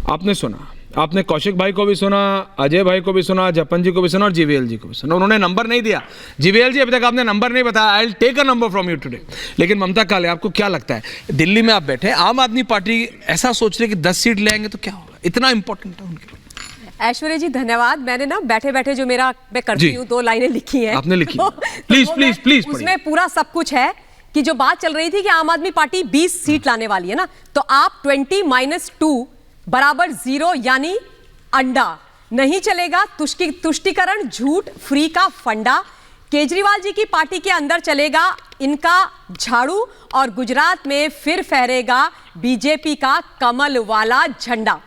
आपने सुना, आपने कौशिक भाई को भी सुना, अजय भाई को भी सुना, जपन जी को भी सुना और जीवीएल जी को भी सुना। उन्होंने नंबर नहीं दिया। जीवीएल जी अभी तक आपने नंबर नहीं बताया। I will take a number from you today. लेकिन ममता काले, आपको क्या लगता है, दिल्ली में आप बैठे, आम आदमी पार्टी ऐसा सोच रही है कि 10 सीट ले आएंगे तो क्या होगा, इतना इंपॉर्टेंट है उनके लिए?
ऐश्वर्या जी धन्यवाद। मैंने ना बैठे बैठे जो मैं करती हूँ 2 लाइनें लिखी हैं।
आपने लिखी? प्लीज
उसमें पूरा सब कुछ है कि जो बात चल रही थी कि आम आदमी पार्टी 20 सीट लाने वाली है ना, तो आप 20 - 2 = 0, यानी अंडा नहीं चलेगा। तुष्टिकरण, झूठ, फ्री का फंडा, केजरीवाल जी की पार्टी के अंदर चलेगा इनका झाड़ू और गुजरात में फिर फहरेगा बीजेपी का कमल वाला झंडा।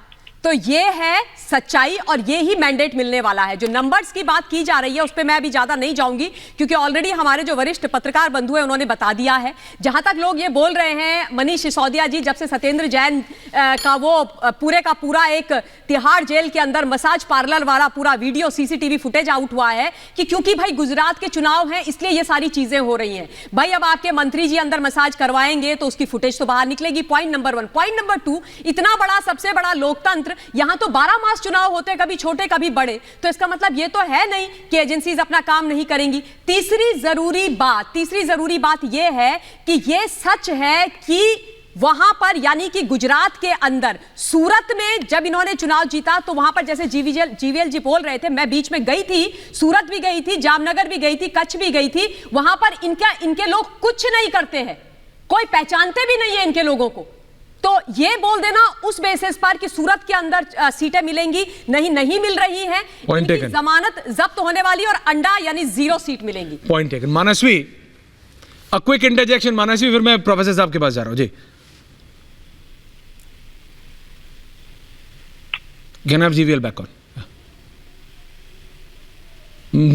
तो ये है सच्चाई और ये ही मैंडेट मिलने वाला है। जो नंबर्स की बात की जा रही है उस पर मैं अभी ज्यादा नहीं जाऊंगी, क्योंकि ऑलरेडी हमारे जो वरिष्ठ पत्रकार बंधु हैं उन्होंने बता दिया है। जहां तक लोग ये बोल रहे हैं, मनीष सिसोदिया जी, जब से सत्येंद्र जैन का वो पूरे का पूरा एक तिहाड़ जेल के अंदर मसाज पार्लर वाला पूरा वीडियो सीसीटीवी फुटेज आउट हुआ है कि क्योंकि भाई गुजरात के चुनाव हैं इसलिए ये सारी चीजें हो रही हैं। भाई अब आपके मंत्री जी अंदर मसाज करवाएंगे तो उसकी फुटेज तो बाहर निकलेगी, पॉइंट नंबर 1। पॉइंट नंबर 2, इतना बड़ा सबसे बड़ा लोकतंत्र, यहां तो 12 मास चुनाव होते, कभी छोटे कभी बड़े, तो इसका मतलब ये तो है नहीं कि एजेंसीज अपना काम नहीं करेंगी। तीसरी जरूरी बात ये है कि ये सच है कि वहां पर यानी कि गुजरात के अंदर सूरत में जब इन्होंने चुनाव जीता तो वहां पर जैसे जीवीएल जी बोल रहे थे, मैं बीच में गई थी, सूरत भी गई थी, जामनगर भी गई थी, कच्छ भी गई थी, वहां पर इनके लोग कुछ नहीं करते हैं, कोई पहचानते भी नहीं है इनके लोगों को। तो ये बोल देना उस बेसिस पर कि सूरत के अंदर सीटें मिलेंगी, नहीं मिल रही है, जमानत जब्त होने वाली और अंडा यानी 0 सीट मिलेंगी।
Point taken. Manasvi, a quick interjection Manasvi, फिर मैं प्रोफेसर साहब के पास जा रहा हूं जी। Can I have GVL back on?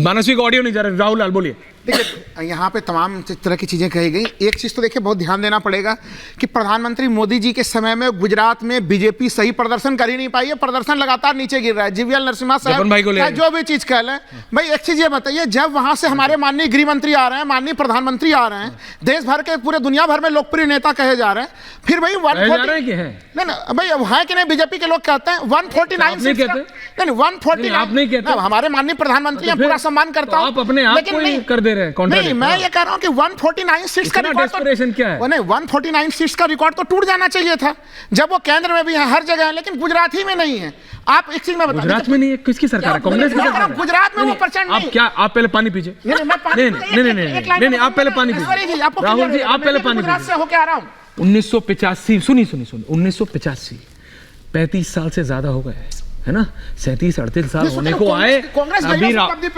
मानसवी का ऑडियो नहीं जा रहा, राहुल लाल बोलिए।
देखिए यहाँ पे तमाम तरह की चीज़ें कही गई। एक चीज़ तो देखिए बहुत ध्यान देना पड़ेगा कि प्रधानमंत्री मोदी जी के समय में गुजरात में बीजेपी सही प्रदर्शन कर ही नहीं पाई है, प्रदर्शन लगातार नीचे गिर रहा है। जीवीएल नरसिम्हा साहब जो भी चीज़ कह लें, भाई एक चीज़ ये बताइए, जब वहाँ से हमारे माननीय गृह मंत्री आ रहे हैं, माननीय प्रधानमंत्री आ रहे हैं, देश भर के पूरे दुनिया भर में लोकप्रिय नेता कहे जा रहे हैं, फिर भाई 140 नहीं भाई है कि नहीं, बीजेपी के लोग कहते हैं 149 नहीं 149 हमारे माननीय प्रधानमंत्री पूरा सम्मान करता हूँ,
आप अपने आप को कर दे रहे हैं।
नहीं, मैं ये कह रहा हूं कि 149 सीट्स का रिकॉर्ड
क्या है?
नहीं, 149 सीट्स का रिकॉर्ड तो टूट जाना चाहिए था, जब वो केंद्र में भी है, हर जगह है, लेकिन गुजरात ही में नहीं है। आप एक चीज में बताइए,
गुजरात में नहीं है, किसकी सरकार है? कांग्रेस की सरकार है।
गुजरात में वो परसेंट नहीं।
आप क्या, आप पहले पानी पीजिए। नहीं, आप पहले पानी पीजिए। राहुल जी, आप पहले पानी पीजिए।
से होके आ रहा हूं।
1985, सुनिए 1985, 35 साल से ज्यादा हो गए है ना, 37-38 साल होने को आए।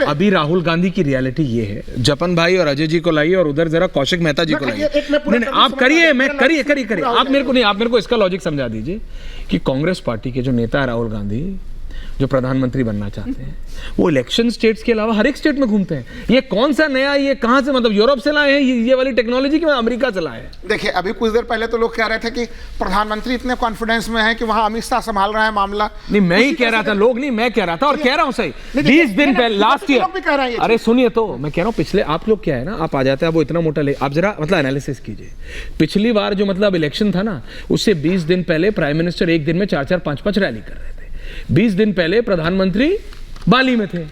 अभी राहुल गांधी की रियलिटी ये है, जपन भाई और अजय जी को लाइए और उधर जरा कौशिक मेहता जी को लाइए। नहीं, आप करिए, मैं करिए। आप मेरे को इसका लॉजिक समझा दीजिए कि कांग्रेस पार्टी के जो नेता है राहुल गांधी, जो प्रधानमंत्री बनना चाहते हैं, वो इलेक्शन स्टेट्स के अलावा हर एक स्टेट में घूमते हैं। ये कौन सा नया, ये कहां से, मतलब यूरोप से लाए हैं ये वाली टेक्नोलॉजी कि अमेरिका से लाए हैं?
देखिए, अभी कुछ देर पहले तो लोग कह रहे थे कि प्रधानमंत्री इतने कॉन्फिडेंस में है कि वहां अमित शाह संभाल रहा है मामला।
नहीं, मैं ही कह रहा था, लोग नहीं, मैं कह रहा था और कह रहा हूं सही। 20 दिन पहले लास्ट ईयर, अरे सुनिए तो, मैं कह रहा हूं पिछले, आप लोग क्या है ना, आप आ जाते हैं, वो इतना मोटा ले, आप जरा मतलब एनालिसिस कीजिए। पिछली बार जो मतलब इलेक्शन था ना, उससे 20 दिन पहले प्राइम मिनिस्टर एक दिन में 4-4, 5-5 रैली कर रहे थे। 20 दिन पहले प्रधानमंत्री बाली में थे।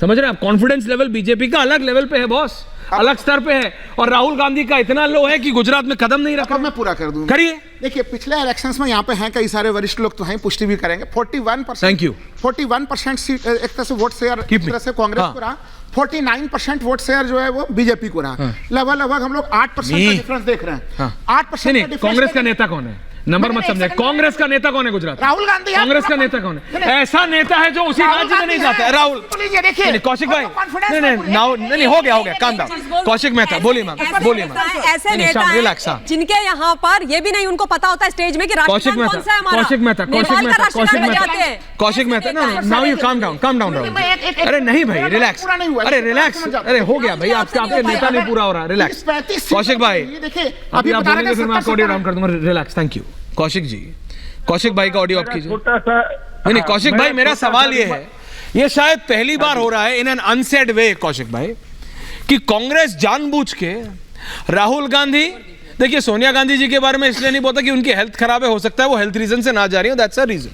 समझ रहे हैं आप? कॉन्फिडेंस लेवल बीजेपी का अलग लेवल पे है बॉस, अलग स्तर पे है, और राहुल गांधी का इतना लो है कि गुजरात में कदम नहीं रखा।
मैं पूरा कर दूंगा, करिए। देखिए, पिछले इलेक्शंस में यहाँ पे हैं कई सारे वरिष्ठ लोग तो हैं, पुष्टि भी करेंगे। 41%, थैंक यू, 41% सीट एक तरह से वोट शेयर एक तरह से कांग्रेस को रहा, 49% वोट शेयर जो है वो बीजेपी को रहा। लगभग हम लोग 8% का डिफरेंस देख रहे हैं। 8%
कांग्रेस का नेता कौन है? नंबर मत समझे। कांग्रेस का नेता कौन है गुजरात?
राहुल गांधी।
कांग्रेस का नेता कौन है? ऐसा नेता है जो उसी राज्य में नहीं जाता है। राहुल,
देखिए
कौशिक भाई, नहीं, हो गया, काम डाउन। कौशिक मेहता, बोलिए मैम, बोलिए मैम।
ऐसे नेता हैं जिनके यहाँ पर ये भी नहीं उनको पता होता है स्टेज में कि
Kaushik Mehta, now you calm down. अरे नहीं भाई, रिलैक्स, अरे रिलैक्स, अरे हो गया भाई, आपके नेता नहीं पूरा हो रहा, रिलैक्स। कौशिक भाई, अभी आप बोलेंगे फिर मैं आपको ऑडियो डाउन कर दूंगा, relax. Thank you Kaushik ji. Kaushik भाई का ऑडियो आप कीजिए। नहीं, कौशिक भाई, मेरा सवाल ये है, ये शायद पहली बार हो रहा है इन एन अनसेड वे कौशिक भाई, कि कांग्रेस जानबूझ के राहुल गांधी, देखिए सोनिया गांधी जी के बारे में इसलिए नहीं बोलता कि उनकी हेल्थ खराब है, हो सकता है वो हेल्थ रीजन से ना जा रही हो, that's a reason.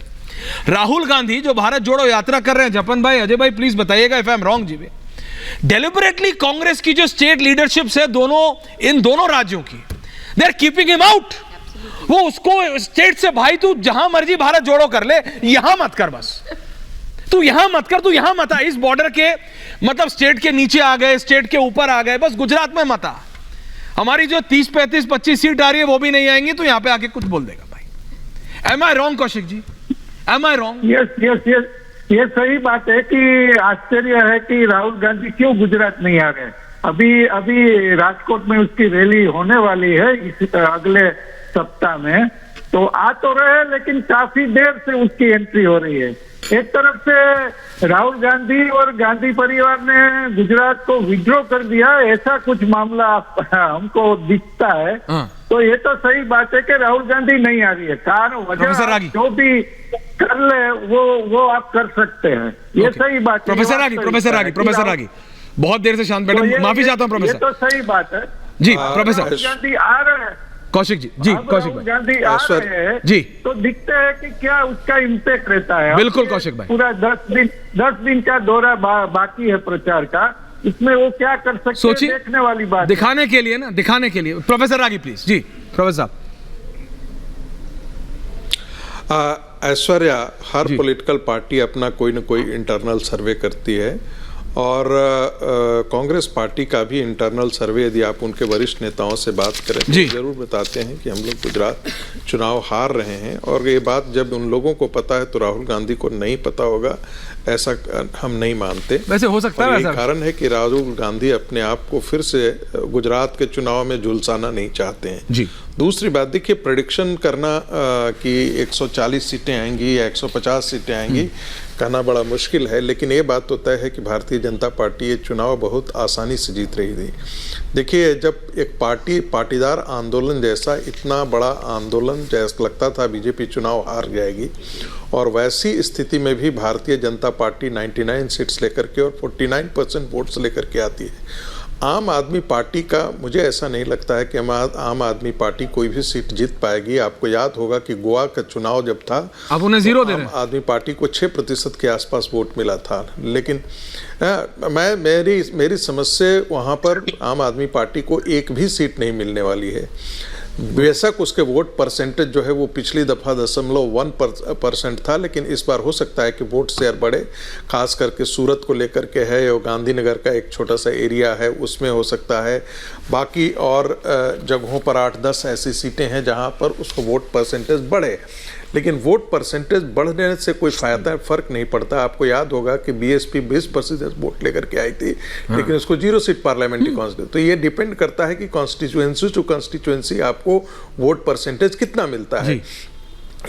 Rahul Gandhi जो भारत जोड़ो यात्रा कर रहे हैं, जपन भाई, अजय भाई प्लीज बताइएगा इफ आई एम रॉन्ग जी, डेलिबरेटली कांग्रेस की जो स्टेट लीडरशिप है इन दोनों राज्यों की, they are keeping him out. वो उसको स्टेट से, भाई तू जहां मर्जी भारत जोड़ो कर ले, यहां मत कर, बस तू यहां मत कर, तू यहां मत आ, इस बॉर्डर के मतलब स्टेट के नीचे आ गए, स्टेट के ऊपर आ गए, बस गुजरात में मत आ। हमारी जो 30, 35, 25 सीट आ रही है वो भी नहीं आएंगी, तो यहां पे आके कुछ बोल देगा भाई। Am I wrong Kaushik ji? Am I wrong?
Yes, ये सही बात है कि आश्चर्य है कि राहुल गांधी क्यों गुजरात नहीं आ रहे। अभी राजकोट में उसकी रैली होने वाली है इस अगले सप्ताह में, तो आ तो रहे लेकिन काफी देर से उसकी एंट्री हो रही है। एक तरफ से राहुल गांधी और गांधी परिवार ने गुजरात को विड्रॉ कर दिया, ऐसा कुछ मामला हमको दिखता है। तो ये तो सही बात है कि राहुल गांधी नहीं आ रही है। कारण वजह जो भी कर ले वो आप कर सकते हैं, ये सही बात है।
प्रोफेसर रागी बहुत देर से शांत बैठे, माफी चाहता हूँ प्रोफेसर।
ये तो सही बात है
जी। प्रोफेसर
राहुल गांधी आ रहे हैं,
कौशिक जी कौशिक भाई
गांधी आ रहे हैं
जी,
तो दिखते है कि क्या उसका इम्पैक्ट रहता है।
बिल्कुल कौशिक भाई, पूरा
10 दिन का दौरा बाकी है प्रचार का, इसमें वो क्या कर सकते हैं देखने वाली बात,
दिखाने के लिए ना, दिखाने के लिए। Professor Ragi please. जी प्रोफेसर
साहब। ऐश्वर्या, हर पॉलिटिकल पार्टी अपना कोई ना कोई इंटरनल सर्वे करती है और कांग्रेस पार्टी का भी इंटरनल सर्वे यदि आप उनके वरिष्ठ नेताओं से बात करें तो जरूर बताते हैं कि हम लोग गुजरात चुनाव हार रहे हैं। और ये बात जब उन लोगों को पता है तो राहुल गांधी को नहीं पता होगा, ऐसा हम नहीं मानते।
वैसे हो सकता है,
यही कारण है कि राहुल गांधी अपने आप को फिर से गुजरात के चुनाव में झुलसाना नहीं चाहते हैं जी। दूसरी बात देखिए, प्रेडिक्शन करना कि 140 सीटें आएंगी या 150 सीटें आएंगी कहना बड़ा मुश्किल है, लेकिन ये बात तो तय है कि भारतीय जनता पार्टी ये चुनाव बहुत आसानी से जीत रही थी। देखिए, जब एक पाटीदार आंदोलन जैसा इतना बड़ा आंदोलन जैसा लगता था बीजेपी चुनाव हार जाएगी, और वैसी स्थिति में भी भारतीय जनता पार्टी 99 सीट्स लेकर के और 49% वोट्स लेकर के आती है। आम आदमी पार्टी का मुझे ऐसा नहीं लगता है कि आम आदमी पार्टी कोई भी सीट जीत पाएगी। आपको याद होगा कि गोवा का चुनाव जब था,
अब उन्हें 0 दे रहे हैं।
आम आदमी पार्टी को 6% के आसपास वोट मिला था, लेकिन मेरी समझ से वहाँ पर आम आदमी पार्टी को एक भी सीट नहीं मिलने वाली है। बेशक उसके वोट परसेंटेज जो है वो पिछली दफ़ा 0.1% था, लेकिन इस बार हो सकता है कि वोट शेयर बढ़े, खास करके सूरत को लेकर के है और गांधीनगर का एक छोटा सा एरिया है उसमें हो सकता है। बाकी और जगहों पर 8-10 ऐसी सीटें हैं जहां पर उसको वोट परसेंटेज बढ़े, लेकिन वोट परसेंटेज बढ़ने से कोई फ़र्क नहीं पड़ता। आपको याद होगा कि बीएसपी 20% वोट लेकर के आई थी, लेकिन उसको 0 सीट पार्लियामेंट्री कॉन्स्टिट्यूंसी। तो ये डिपेंड करता है कि कॉन्स्टिट्यूएंसी टू कॉन्स्टिट्यूएंसी आपको वोट परसेंटेज कितना मिलता है।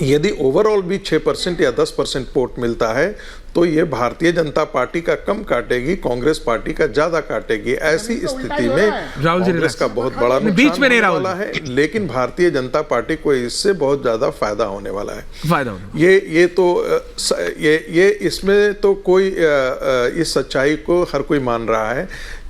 यदि ओवरऑल भी 6% या 10% वोट मिलता है तो ये भारतीय जनता पार्टी का कम काटेगी, कांग्रेस पार्टी का ज्यादा काटेगी। ऐसी स्थिति में कांग्रेस का बहुत बड़ा नुकसान होने वाला है, लेकिन भारतीय जनता पार्टी को इससे बहुत ज्यादा फायदा होने वाला है। ये इसमें तो कोई इस सच्चाई को हर कोई मान रहा है।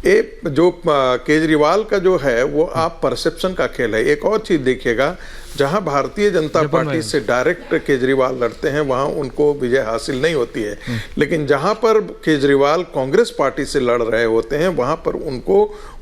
एक जो केजरीवाल का जो है वो आप परसेप्शन का खेल है। एक और चीज देखिएगा, जहां भारतीय जनता पार्टी से डायरेक्ट केजरीवाल लड़ते हैं वहां उनको विजय हासिल नहीं होती है, लेकिन जहां पर केजरीवाल कांग्रेस पार्टी से लड़ रहे होते हैं वहां पर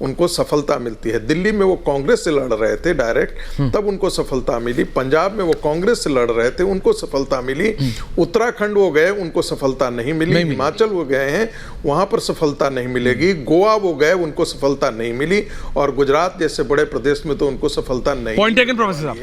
उनको सफलता मिलती है। दिल्ली में वो कांग्रेस से लड़ रहे थे डायरेक्ट, तब उनको सफलता मिली। पंजाब में वो कांग्रेस से लड़ रहे थे, उनको सफलता मिली। उत्तराखंड वो गए, उनको सफलता नहीं मिली। हिमाचल वो गए हैं, वहां पर सफलता नहीं मिलेगी। गोवा वो गए, उनको सफलता नहीं मिली, और गुजरात जैसे बड़े प्रदेश में तो उनको सफलता नहीं।
पॉइंट टेकन प्रोफेसर साहब।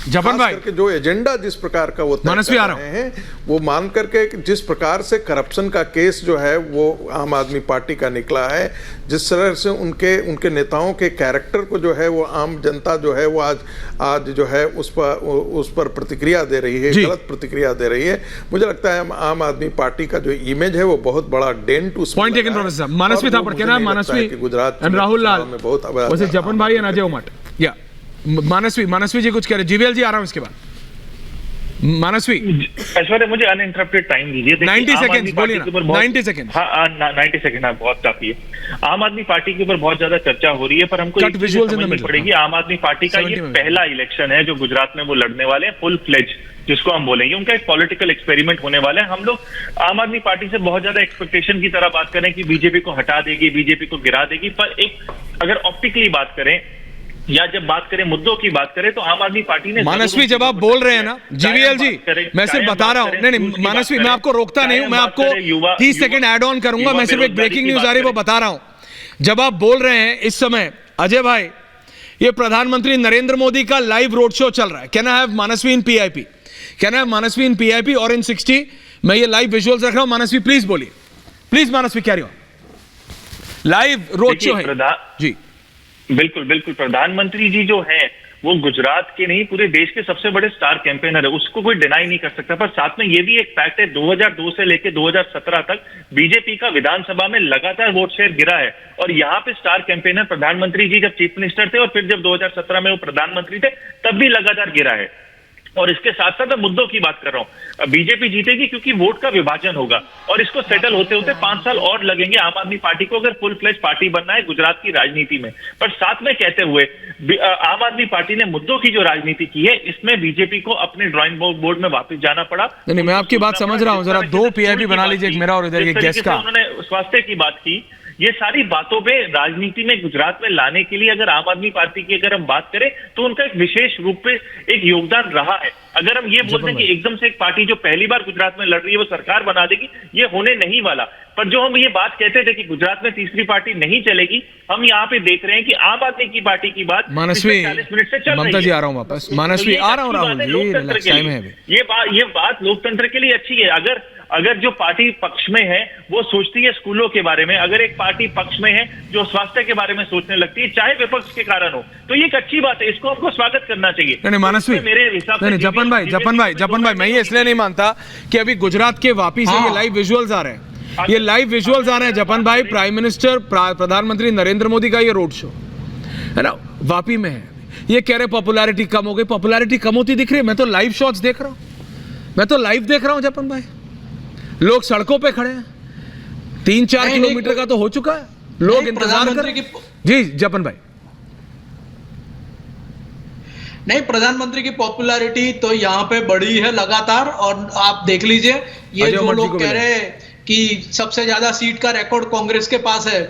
जपन भाई,
करके जो एजेंडा जिस प्रकार का वो तय कर रहे हैं, वो मान करके जिस प्रकार से करप्शन का केस जो है वो आम आदमी पार्टी का निकला है, जिस तरह से उनके नेताओं के कैरेक्टर को जो है वो आम जनता जो है वो आज जो है उस पर प्रतिक्रिया दे रही है, गलत प्रतिक्रिया दे रही है। मुझे लगता है आम आदमी पार्टी का जो इमेज है वो बहुत बड़ा डेंट उस
पॉइंट टेकन प्रोफेसर। मानसवी था पढ़ ना, मानसवी
गुजरात
एंड राहुल लाल में बहुत वैसे जपन भाई एंड अजय उमट या मानसवी जी कुछ कह रहे। जीवीएल जी आ रहा हूं इसके बाद। मानसवी,
ऐश्वर्या मुझे अनइंटरप्टेड टाइम दीजिए।
90 सेकंड बोलिए ना। 90 सेकंड।
हाँ 90 सेकंड बहुत काफी है। आम आदमी पार्टी के ऊपर बहुत ज्यादा चर्चा हो रही है, पर हमको समझनी पड़ेगी आम आदमी पार्टी का ये पहला इलेक्शन है जो गुजरात में वो लड़ने वाले हैं, फुल फ्लेज जिसको हम बोलेंगे। उनका एक पॉलिटिकल एक्सपेरिमेंट होने वाला है। हम लोग आम आदमी पार्टी से बहुत ज्यादा एक्सपेक्टेशन की तरह बात करें कि बीजेपी को हटा देगी, बीजेपी को गिरा देगी, पर एक अगर ऑप्टिकली बात करें या जब बात करें मुद्दों की बात करें तो आम आदमी पार्टी ने
मानसवी जब आप बोल रहे हैं ना, जीवीएल जी मैं सिर्फ बता रहा हूं, नहीं मानसवी मैं आपको रोकता नहीं हूं, मैं आपको 30 सेकंड ऐड ऑन करूंगा। मैं सिर्फ एक ब्रेकिंग न्यूज आ रही है वो बता रहा हूं। जब आप बोल रहे हैं इस समय अजय भाई, ये प्रधानमंत्री नरेंद्र मोदी का लाइव रोड शो चल रहा है। Can I have Manasvi in PIP? Can I have Manasvi in PIP और इन 60 मैं ये लाइव विजुअल्स रख रहा हूं। मानसवी प्लीज बोलिए, please Manasvi carry on. Live road show है जी।
बिल्कुल बिल्कुल, प्रधानमंत्री जी जो हैं वो गुजरात के नहीं पूरे देश के सबसे बड़े स्टार कैंपेनर है, उसको कोई डिनाई नहीं कर सकता। पर साथ में ये भी एक फैक्ट है, 2002 से लेकर 2017 तक बीजेपी का विधानसभा में लगातार वोट शेयर गिरा है। और यहाँ पे स्टार कैंपेनर प्रधानमंत्री जी जब चीफ मिनिस्टर थे और फिर जब 2017 में वो प्रधानमंत्री थे तब भी लगातार गिरा है। और इसके साथ साथ मैं मुद्दों की बात कर रहा हूं, बीजेपी जीतेगी क्योंकि वोट का विभाजन होगा और इसको सेटल होते होते 5 साल और लगेंगे आम आदमी पार्टी को अगर फुल फ्लेज पार्टी बनना है गुजरात की राजनीति में। पर साथ में कहते हुए आम आदमी पार्टी ने मुद्दों की जो राजनीति की है इसमें बीजेपी को अपने ड्राइंग बोर्ड में वापस जाना पड़ा।
नहीं, मैं आपकी बात समझ रहा हूँ, जरा 2 पीआईबी बना लीजिए, एक मेरा और इधर एक गेस्ट का।
उन्होंने स्वास्थ्य की बात की, ये सारी बातों पे राजनीति में गुजरात में लाने के लिए अगर आम आदमी पार्टी की अगर हम बात करें तो उनका एक विशेष रूप पे एक योगदान रहा है। अगर हम ये बोलते हैं कि एकदम से एक पार्टी जो पहली बार गुजरात में लड़ रही है वो सरकार बना देगी, ये होने नहीं वाला। पर जो हम ये बात कहते थे कि गुजरात में तीसरी पार्टी नहीं चलेगी, हम यहाँ पे देख रहे हैं कि आम आदमी की पार्टी की बात
मानसवी
40 मिनट से चल रही है।
ममता जी आ रहा हूँ वापस, मानसवी आ रहा हूँ राहुल जी,
ये बात लोकतंत्र के लिए अच्छी है। अगर जो पार्टी पक्ष में है वो सोचती है स्कूलों के बारे में, अगर एक पार्टी पक्ष में है जो स्वास्थ्य के बारे में सोचने लगती है चाहे विपक्ष के कारण हो, तो ये एक अच्छी बात है, इसको हमको स्वागत करना चाहिए।
नहीं मानसवी,
मेरे हिसाब से
जपन भाई मैं ये इसलिए नहीं मानता कि अभी गुजरात के वापी से ये लाइव विजुअल्स आ रहे हैं, ये लाइव विजुअल्स आ रहे हैं जपन भाई। प्राइम मिनिस्टर प्रधानमंत्री नरेंद्र मोदी का ये रोड शो है ना, वापी में है। ये कह रहे पॉपुलैरिटी कम हो गई, पॉपुलैरिटी कम होती दिख रही है। मैं तो लाइव शॉट्स देख रहा हूं, मैं तो लाइव देख रहा हूं जपन भाई, लोग सड़कों पे खड़े हैं, 3-4 किलोमीटर का तो हो चुका है, लोग इंतजार कर रहे हैं। जी जपन भाई,
नहीं, प्रधानमंत्री की पॉपुलैरिटी तो यहाँ पे बढ़ी है लगातार। और आप देख लीजिए ये जो लोग कह रहे हैं कि सबसे ज्यादा सीट का रिकॉर्ड कांग्रेस के पास है,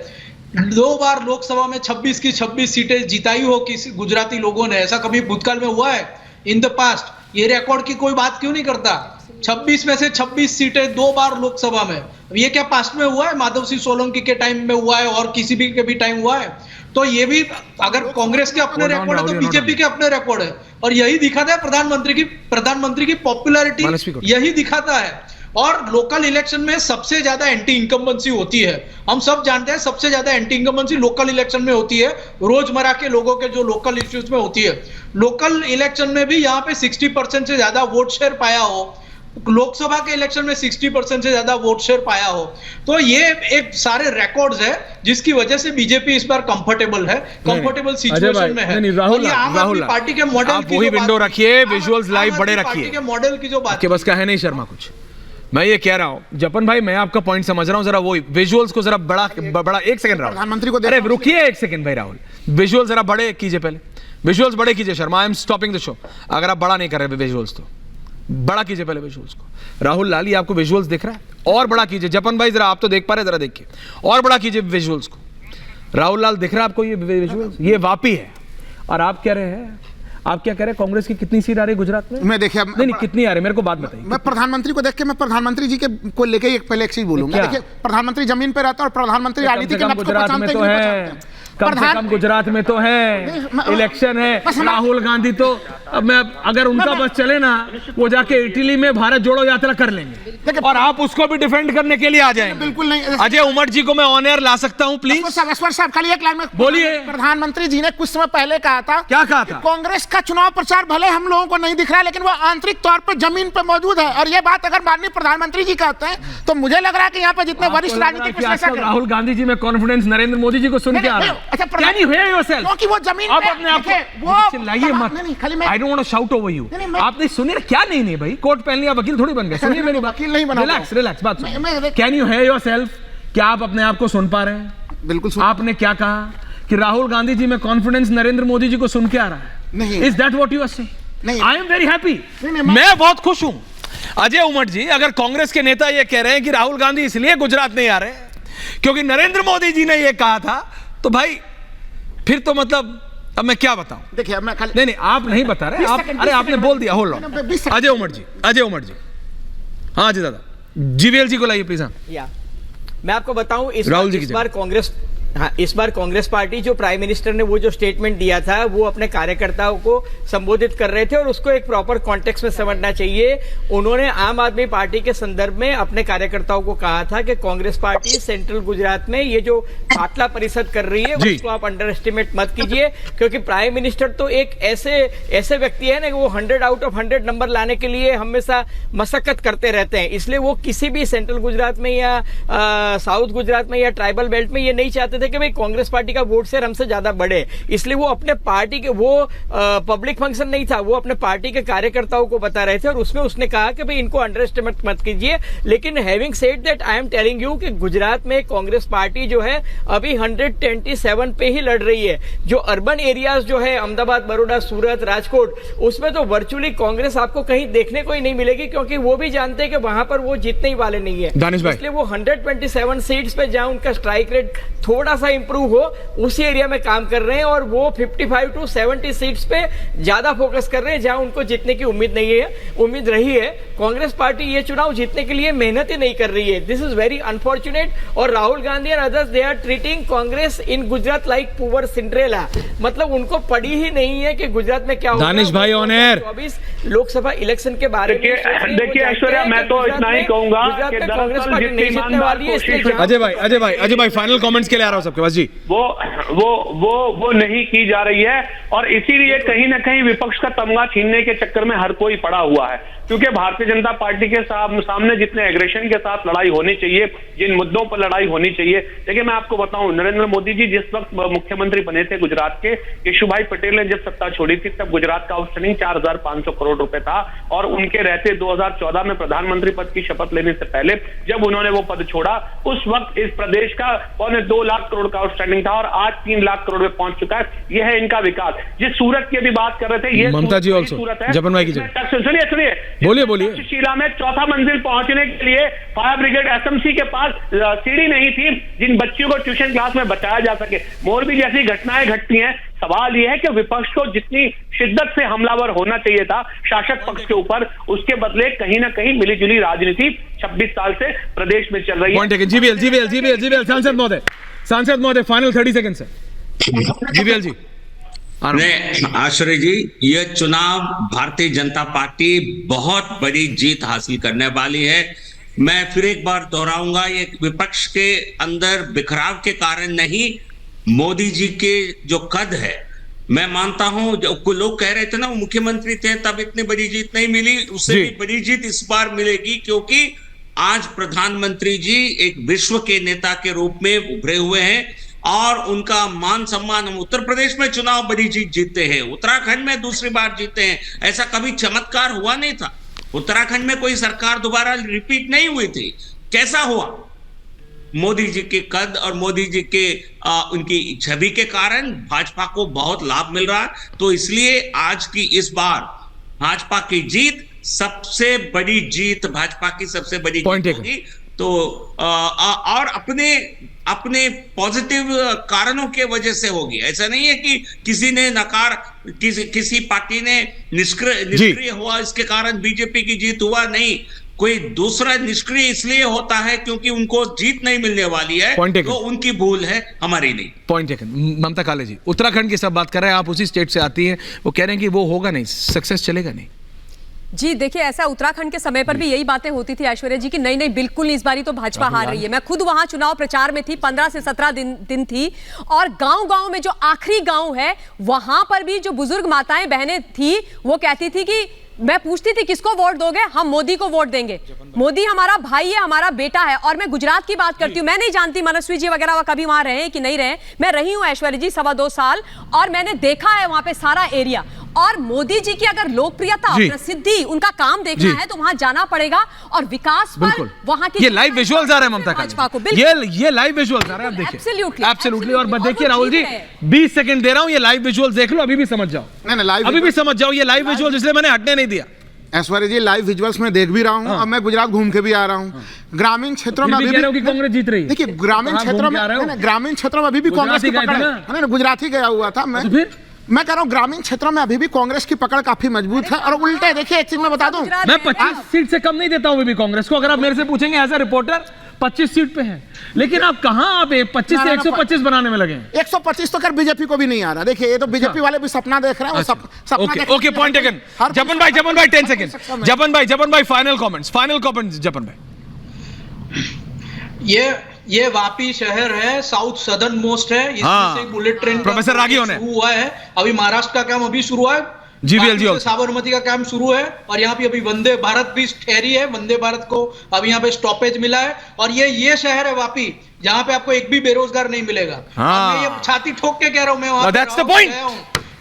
2 बार लोकसभा में 26 की 26 सीटें जिताई हो किसी गुजराती लोगों ने, ऐसा कभी भूतकाल में हुआ है इन द पास्ट? ये रिकॉर्ड की कोई बात क्यों नहीं करता? 26 में से 26 सीटें 2 बार लोकसभा में, ये क्या पास्ट में हुआ है? माधव सिंह सोलंकी के टाइम में हुआ है और किसी भी के भी टाइम हुआ है? तो ये भी अगर कांग्रेस के अपने रिकॉर्ड है तो बीजेपी के अपने रिकॉर्ड है। और यही दिखाता है प्रधानमंत्री की पॉपुलैरिटी, यही दिखाता है। और लोकल इलेक्शन में सबसे ज्यादा एंटी इनकम्बेंसी होती है, हम सब जानते हैं, सबसे ज्यादा एंटी इनकम्बेंसी लोकल इलेक्शन में होती है, रोजमर्रा के लोगों के जो लोकल इश्यूज में होती है। लोकल इलेक्शन में भी यहाँ पे 60% से ज्यादा वोट शेयर पाया हो, लोकसभा के इलेक्शन में 60% से ज्यादा वोट शेयर पाया हो, तो ये एक सारे रिकॉर्ड्स है जिसकी वजह से बीजेपी इस बार कंफर्टेबल है, कंफर्टेबल सिचुएशन में है।
राहुल
पार्टी के मॉडल
आप वही विंडो रखिए, विजुअल्स लाइव बड़े रखिए,
के मॉडल की जो बात
के बस का है नहीं शर्मा कुछ। मैं ये कह रहा हूं जपन भाई, मैं आपका पॉइंट समझ रहा हूं, जरा वो विजुअल्स को जरा बड़ा 1 सेकंड राहुल,
प्रधानमंत्री को
अरे रुकिए 1 सेकंड भाई राहुल, विजुअल जरा बड़े कीजिए, पहले विजुअल्स बड़े कीजिए Sharma, I am stopping the show. अगर आप बड़ा नहीं कर रहे विजुअल्स तो बड़ा कीजिए पहले विजुअल्स को। राहुल लाली आपको विजुअल्स दिख रहा है? और बड़ा कीजिए जपन भाई, जरा आप तो देख पा रहे, जरा देखिए और बड़ा कीजिए विजुअल्स को। राहुल लाल दिख रहा है आपको ये विजुअल्स? ये वापी है और आप कह रहे हैं, आप क्या कह रहे हैं कांग्रेस की कितनी सीट आ रही है गुजरात में?
मैं देखिए
नहीं कितनी आ रही है मेरे को बात बताइए।
मैं प्रधानमंत्री को देख के, मैं प्रधानमंत्री जी के को लेके पहले एक चीज बोलूंगा। देखिए प्रधानंत्री जमीन पे रहता है और प्रधानमंत्री राजनीति के नब्ज को पहचानते हैं।
कम से कम गुजरात में तो है, इलेक्शन है। राहुल गांधी तो अब मैं अगर उनका बस चले ना, वो जाके इटली में भारत जोड़ो यात्रा कर लेंगे और आप उसको भी डिफेंड करने के लिए आ जाएंगे।
बिल्कुल नहीं।
अजय उमर जी को मैं ऑन एयर ला सकता हूं प्लीज?
साहब खाली एक लाइन में
बोलिए।
प्रधानमंत्री जी ने कुछ समय पहले कहा था,
क्या कहा था?
कांग्रेस का चुनाव प्रचार भले हम लोगों को नहीं दिख रहा है लेकिन वो आंतरिक तौर पर जमीन पर मौजूद है। और ये बात अगर माननीय प्रधानमंत्री जी कहते हैं तो मुझे लग रहा है कि यहाँ पे जितने वरिष्ठ राजनीतिक विश्लेषक,
राहुल गांधी जी में कॉन्फिडेंस नरेंद्र मोदी जी को सुन के आ रहा है।
क्योंकि वो जमीन
आप अपने आप को चिल्लाइए मत। I don't want to shout over you। आपने सुने क्या? नहीं भाई, कोट पहन लिया, वकील थोड़ी बन गए। सुनिए मेरी बात, रिलैक्स बात सुनिए। Can you here yourself? क्या आप अपने आप को सुन पा रहे हैं?
बिल्कुल।
आपने क्या कहा कि राहुल गांधी जी में कॉन्फिडेंस नरेंद्र मोदी जी को सुन के आ रहा है?
नहीं।
Is that what you are saying? I am very happy, मैं बहुत खुश हूं। अजय उमर जी, अगर कांग्रेस के नेता ये कह रहे हैं कि राहुल गांधी इसलिए गुजरात नहीं आ रहे क्योंकि नरेंद्र मोदी जी ने ये कहा था, तो भाई फिर तो मतलब अब मैं क्या बताऊं?
देखिए अब मैं
नहीं आप नहीं बता रहे आप, अरे आपने बोल दिया। होल्ड ऑन, अजय उमर जी। हाँ जी दादा, जीवीएल जी को लाइए प्लीज। हाँ,
मैं आपको बताऊं, इस बार कांग्रेस हाँ, इस बार कांग्रेस पार्टी जो प्राइम मिनिस्टर ने वो जो स्टेटमेंट दिया था वो अपने कार्यकर्ताओं को संबोधित कर रहे थे और उसको एक प्रॉपर कॉन्टेक्स्ट में समझना चाहिए। उन्होंने आम आदमी पार्टी के संदर्भ में अपने कार्यकर्ताओं को कहा था कि कांग्रेस पार्टी सेंट्रल गुजरात में ये जो पाटला परिषद कर रही है उसको आप अंडर एस्टिमेट मत कीजिए, क्योंकि प्राइम मिनिस्टर तो एक ऐसे व्यक्ति है ना, वो 100 आउट ऑफ 100 नंबर लाने के लिए हमेशा मशक्कत करते रहते हैं। इसलिए वो किसी भी सेंट्रल गुजरात में या साउथ गुजरात में या ट्राइबल बेल्ट में ये नहीं चाहते थे कि भाई कांग्रेस पार्टी का वोट शेयर हमसे ज्यादा बढ़े। इसलिए वो अपने पार्टी के वो पब्लिक फंक्शन नहीं था, वो अपने पार्टी के कार्यकर्ताओं को बता रहे थे और उसमें उसने कहा कि भाई इनको अंडर एस्टिमेट मत कीजिए। लेकिन having said that I am telling you कि गुजरात में कांग्रेस पार्टी जो है अभी 127 पे ही लड़ रही है। जो अर्बन एरियाज जो है अहमदाबाद, बड़ौदा, सूरत, राजकोट, उसमें तो वर्चुअली कांग्रेस आपको कहीं देखने को ही नहीं मिलेगी, क्योंकि वो भी जानते हैं कि वहां पर वो जीतने ही वाले नहीं है। इसलिए वो 127 सीट्स पे जहां उनका स्ट्राइक रेट थोड़ा सा इंप्रूव हो उसी एरिया में काम कर रहे हैं और वो 55 to 70 सीट्स पे ज्यादा फोकस कर रहे हैं जहां उनको जीतने की उम्मीद रही है। कांग्रेस पार्टी ये चुनाव जीतने के लिए मेहनत ही नहीं कर रही है। This is very unfortunate. और Rahul Gandhi and others they are treating Congress in Gujarat like poor Cinderella. मतलब उनको पड़ी ही नहीं है कि गुजरात में क्या होगा।
दानिश भाई ऑन एयर
24 लोकसभा इलेक्शन के बारे में
देखिए ऐश्वर्या, मैं तो इतना ही कहूंगा कि
कांग्रेस पार्टी नहीं जीतने वाली है।
अजय भाई फाइनल कमेंट्स के लिए आ रहा हूं सबके पास जी।
वो नहीं की जा रही है और इसीलिए कहीं ना कहीं विपक्ष का तमगा छीनने के चक्कर में हर कोई पड़ा हुआ है, क्योंकि भारतीय जनता पार्टी के सामने जितने एग्रेशन के साथ लड़ाई होनी चाहिए, जिन मुद्दों पर लड़ाई होनी चाहिए। देखिए मैं आपको बताऊं, नरेंद्र मोदी जी जिस वक्त मुख्यमंत्री बने थे गुजरात के, केशुभाई पटेल ने जब सत्ता छोड़ी थी तब गुजरात का आउटस्टैंडिंग 4500 करोड़ रुपए था और उनके रहते 2014 में प्रधानमंत्री पद की शपथ लेने से पहले जब उन्होंने वो पद छोड़ा उस वक्त इस प्रदेश का 2 लाख करोड़ का आउटस्टैंडिंग था और आज 3 लाख करोड़ में पहुंच चुका है। यह है इनका विकास। जिस सूरत की अभी बात कर रहे थे, ये
ममता जी ऑल्सो
सूरत है।
जपन भाई की
सुनिए
बोलिए।
तक्षशिला में चौथा मंजिल पहुंचने के लिए फायर ब्रिगेड एसएमसी के पास सीढ़ी नहीं थी जिन बच्चियों को ट्यूशन क्लास में बचाया जा सके। मोरबी जैसी घटनाएं घटती हैं। सवाल यह है कि विपक्ष को जितनी शिद्दत से हमलावर होना चाहिए था शासक पक्ष के ऊपर, उसके बदले कहीं ना कहीं मिलीजुली राजनीति 26 साल से प्रदेश में चल रही है।
जीवीएल सांसद महोदय फाइनल 30 सेकंड से। जीवीएल जी।
आश्रय जी, यह चुनाव भारतीय जनता पार्टी बहुत बड़ी जीत हासिल करने वाली है। मैं फिर एक बार दोहराऊंगा, ये विपक्ष के अंदर बिखराव के कारण नहीं, मोदी जी के जो कद है। मैं मानता हूं, जो लोग कह रहे थे ना वो मुख्यमंत्री थे तब इतनी बड़ी जीत नहीं मिली, उससे भी बड़ी जीत इस बार मिलेगी, क्योंकि आज प्रधानमंत्री जी एक विश्व के नेता के रूप में उभरे हुए हैं और उनका मान सम्मान। हम उत्तर प्रदेश में चुनाव बड़ी जीत जीतते हैं, उत्तराखंड में दूसरी बार जीते हैं, ऐसा कभी चमत्कार हुआ नहीं था। उत्तराखंड में कोई सरकार दोबारा रिपीट नहीं हुई थी, कैसा हुआ? मोदी जी के कद और मोदी जी के उनकी छवि के कारण भाजपा को बहुत लाभ मिल रहा है। तो इसलिए आज की इस बार भाजपा की जीत सबसे बड़ी जीत, भाजपा की सबसे बड़ी जीत होगी। तो और अपने पॉजिटिव कारणों के वजह से होगी। ऐसा नहीं है कि किसी ने किसी पार्टी ने निष्क्रिय हुआ इसके कारण बीजेपी की जीत हुआ, नहीं। कोई दूसरा निष्क्रिय इसलिए होता है क्योंकि उनको जीत नहीं मिलने वाली है, तो उनकी भूल है, हमारी नहीं।
Point taken. ममता काले जी उत्तराखंड की सब बात कर रहे हैं, आप उसी स्टेट से आती हैं, वो कह रहे हैं कि वो होगा नहीं, सक्सेस चलेगा नहीं।
जी देखिए, ऐसा उत्तराखंड के समय पर भी यही बातें होती थी ऐश्वर्या जी की नहीं बिल्कुल नहीं, इस बारी तो भाजपा हार रही है। मैं खुद वहां चुनाव प्रचार में थी, 15 से 17 दिन थी और गांव में जो आखिरी गांव है वहां पर भी जो बुजुर्ग माताएं बहनें थी वो कहती थी कि मैं पूछती थी किसको वोट दोगे, हम मोदी को वोट देंगे, मोदी हमारा भाई है, हमारा बेटा है। और मैं गुजरात की बात करती हूँ, मैं नहीं जानती मनस्वी जी वगैरह कभी वहां रहे कि नहीं रहे, मैं रही हूँ ऐश्वर्या जी 2.25 साल और मैंने देखा है वहां पे सारा एरिया। और मोदी जी की अगर लोकप्रियता, प्रसिद्धि, उनका काम देखना है तो वहां जाना पड़ेगा और विकास पर वहां की।
ये लाइव विजुअल्स आ रहे हैं ममता काले, ये लाइव विजुअल्स आ रहे हैं, आप देखिए। एब्सोल्युटली। और देखिए राहुल जी 20 सेकंड दे रहा हूं, ये लाइव विजुअल्स देख लो, अभी भी समझ जाओ। अभी भी समझ जाओ, ये लाइव विजुअल्स, इसलिए मैंने हटने नहीं दिया।
ऐश्वर्या जी लाइव विजुअल्स में देख भी रहा हूँ, अब मैं गुजरात घूम के भी आ रहा हूँ। ग्रामीण क्षेत्रों में अभी भी कांग्रेस
जीत रही है।
देखिए ग्रामीण क्षेत्रों में अभी भी कांग्रेस की पकड़, गुजरात ही गया हुआ था मैं कह रहा हूँ ग्रामीण क्षेत्रों में अभी भी कांग्रेस की पकड़ काफी मजबूत है। और उल्टे देखिए, एक चीज मैं बता दूं,
मैं 25 सीट से कम नहीं देता हूँ अभी भी कांग्रेस को। अगर आप मेरे से पूछेंगे एज ए रिपोर्टर, 25 सीट पे है, लेकिन आप कहां आप 25 से 125 बनाने में लगे हैं?
125 तो कर बीजेपी को भी नहीं आ रहा। देखिए ये तो बीजेपी वाले भी सपना देख रहे हैं।
Okay okay, point taken. Japan भाई 10 सेकंड। जपन भाई फाइनल कमेंट्स जपन भाई।
ये वापी शहर है, साउथ सदर्न मोस्ट है, इसमें से बुलेट ट्रेन
प्रोफेसर रागी होने
शुरू हुआ है। अभी महाराष्ट्र का काम अभी शुरू हुआ है,
जीवीएलजी
से साबरमती का काम शुरू है, और यहाँ पे अभी वंदे भारत भी ठहरी है। वंदे भारत को अभी यहाँ पे स्टॉपेज मिला है, और ये शहर है वापी जहाँ पे आपको एक भी बेरोजगार नहीं मिलेगा। मैं ये छाती ठोक के कह रहा हूँ, मैं वहां
दैट्स द पॉइंट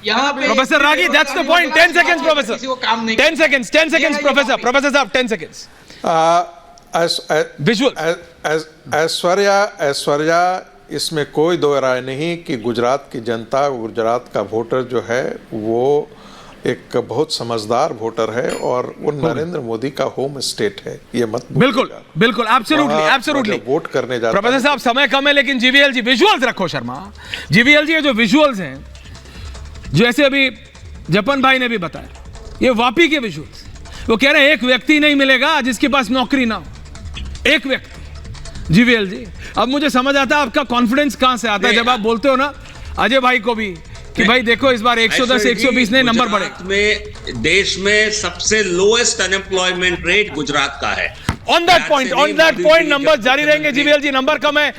यहाँ पे।
Professor ragi, that's the point. 10 seconds professor,
किसी को काम नहीं।
10 सेकंड्स प्रोफेसर साहब, 10 सेकंड्स।
ऐश्वर्या, इसमें कोई दो राय नहीं कि गुजरात की जनता, गुजरात का वोटर जो है वो एक बहुत समझदार वोटर है, और वो नरेंद्र मोदी का होम स्टेट है, ये मत
बिल्कुल एब्सोल्युटली
वोट करने जाता है।
प्रोफेसर साहब समय कम है, लेकिन जीवीएलजी विजुअल्स रखो शर्मा। जीवीएलजी ये जो विजुअल्स हैं, जैसे अभी जपन भाई ने भी बताया, ये वापी के विजुअल्स, वो कह रहे हैं एक व्यक्ति नहीं मिलेगा जिसके पास नौकरी ना हो, एक व्यक्ति। जीवीएलजी, अब मुझे समझ आता है आपका कॉन्फिडेंस कहां से आता है जब आप बोलते हो ना अजय भाई को भी कि भाई देखो इस बार 110 120 नहीं नंबर बढ़े।
में देश में सबसे लोएस्ट अनएम्प्लॉयमेंट रेट गुजरात का है।
ऑन दैट पॉइंट नंबर जारी रहेंगे। जीवीएलजी नंबर कम है।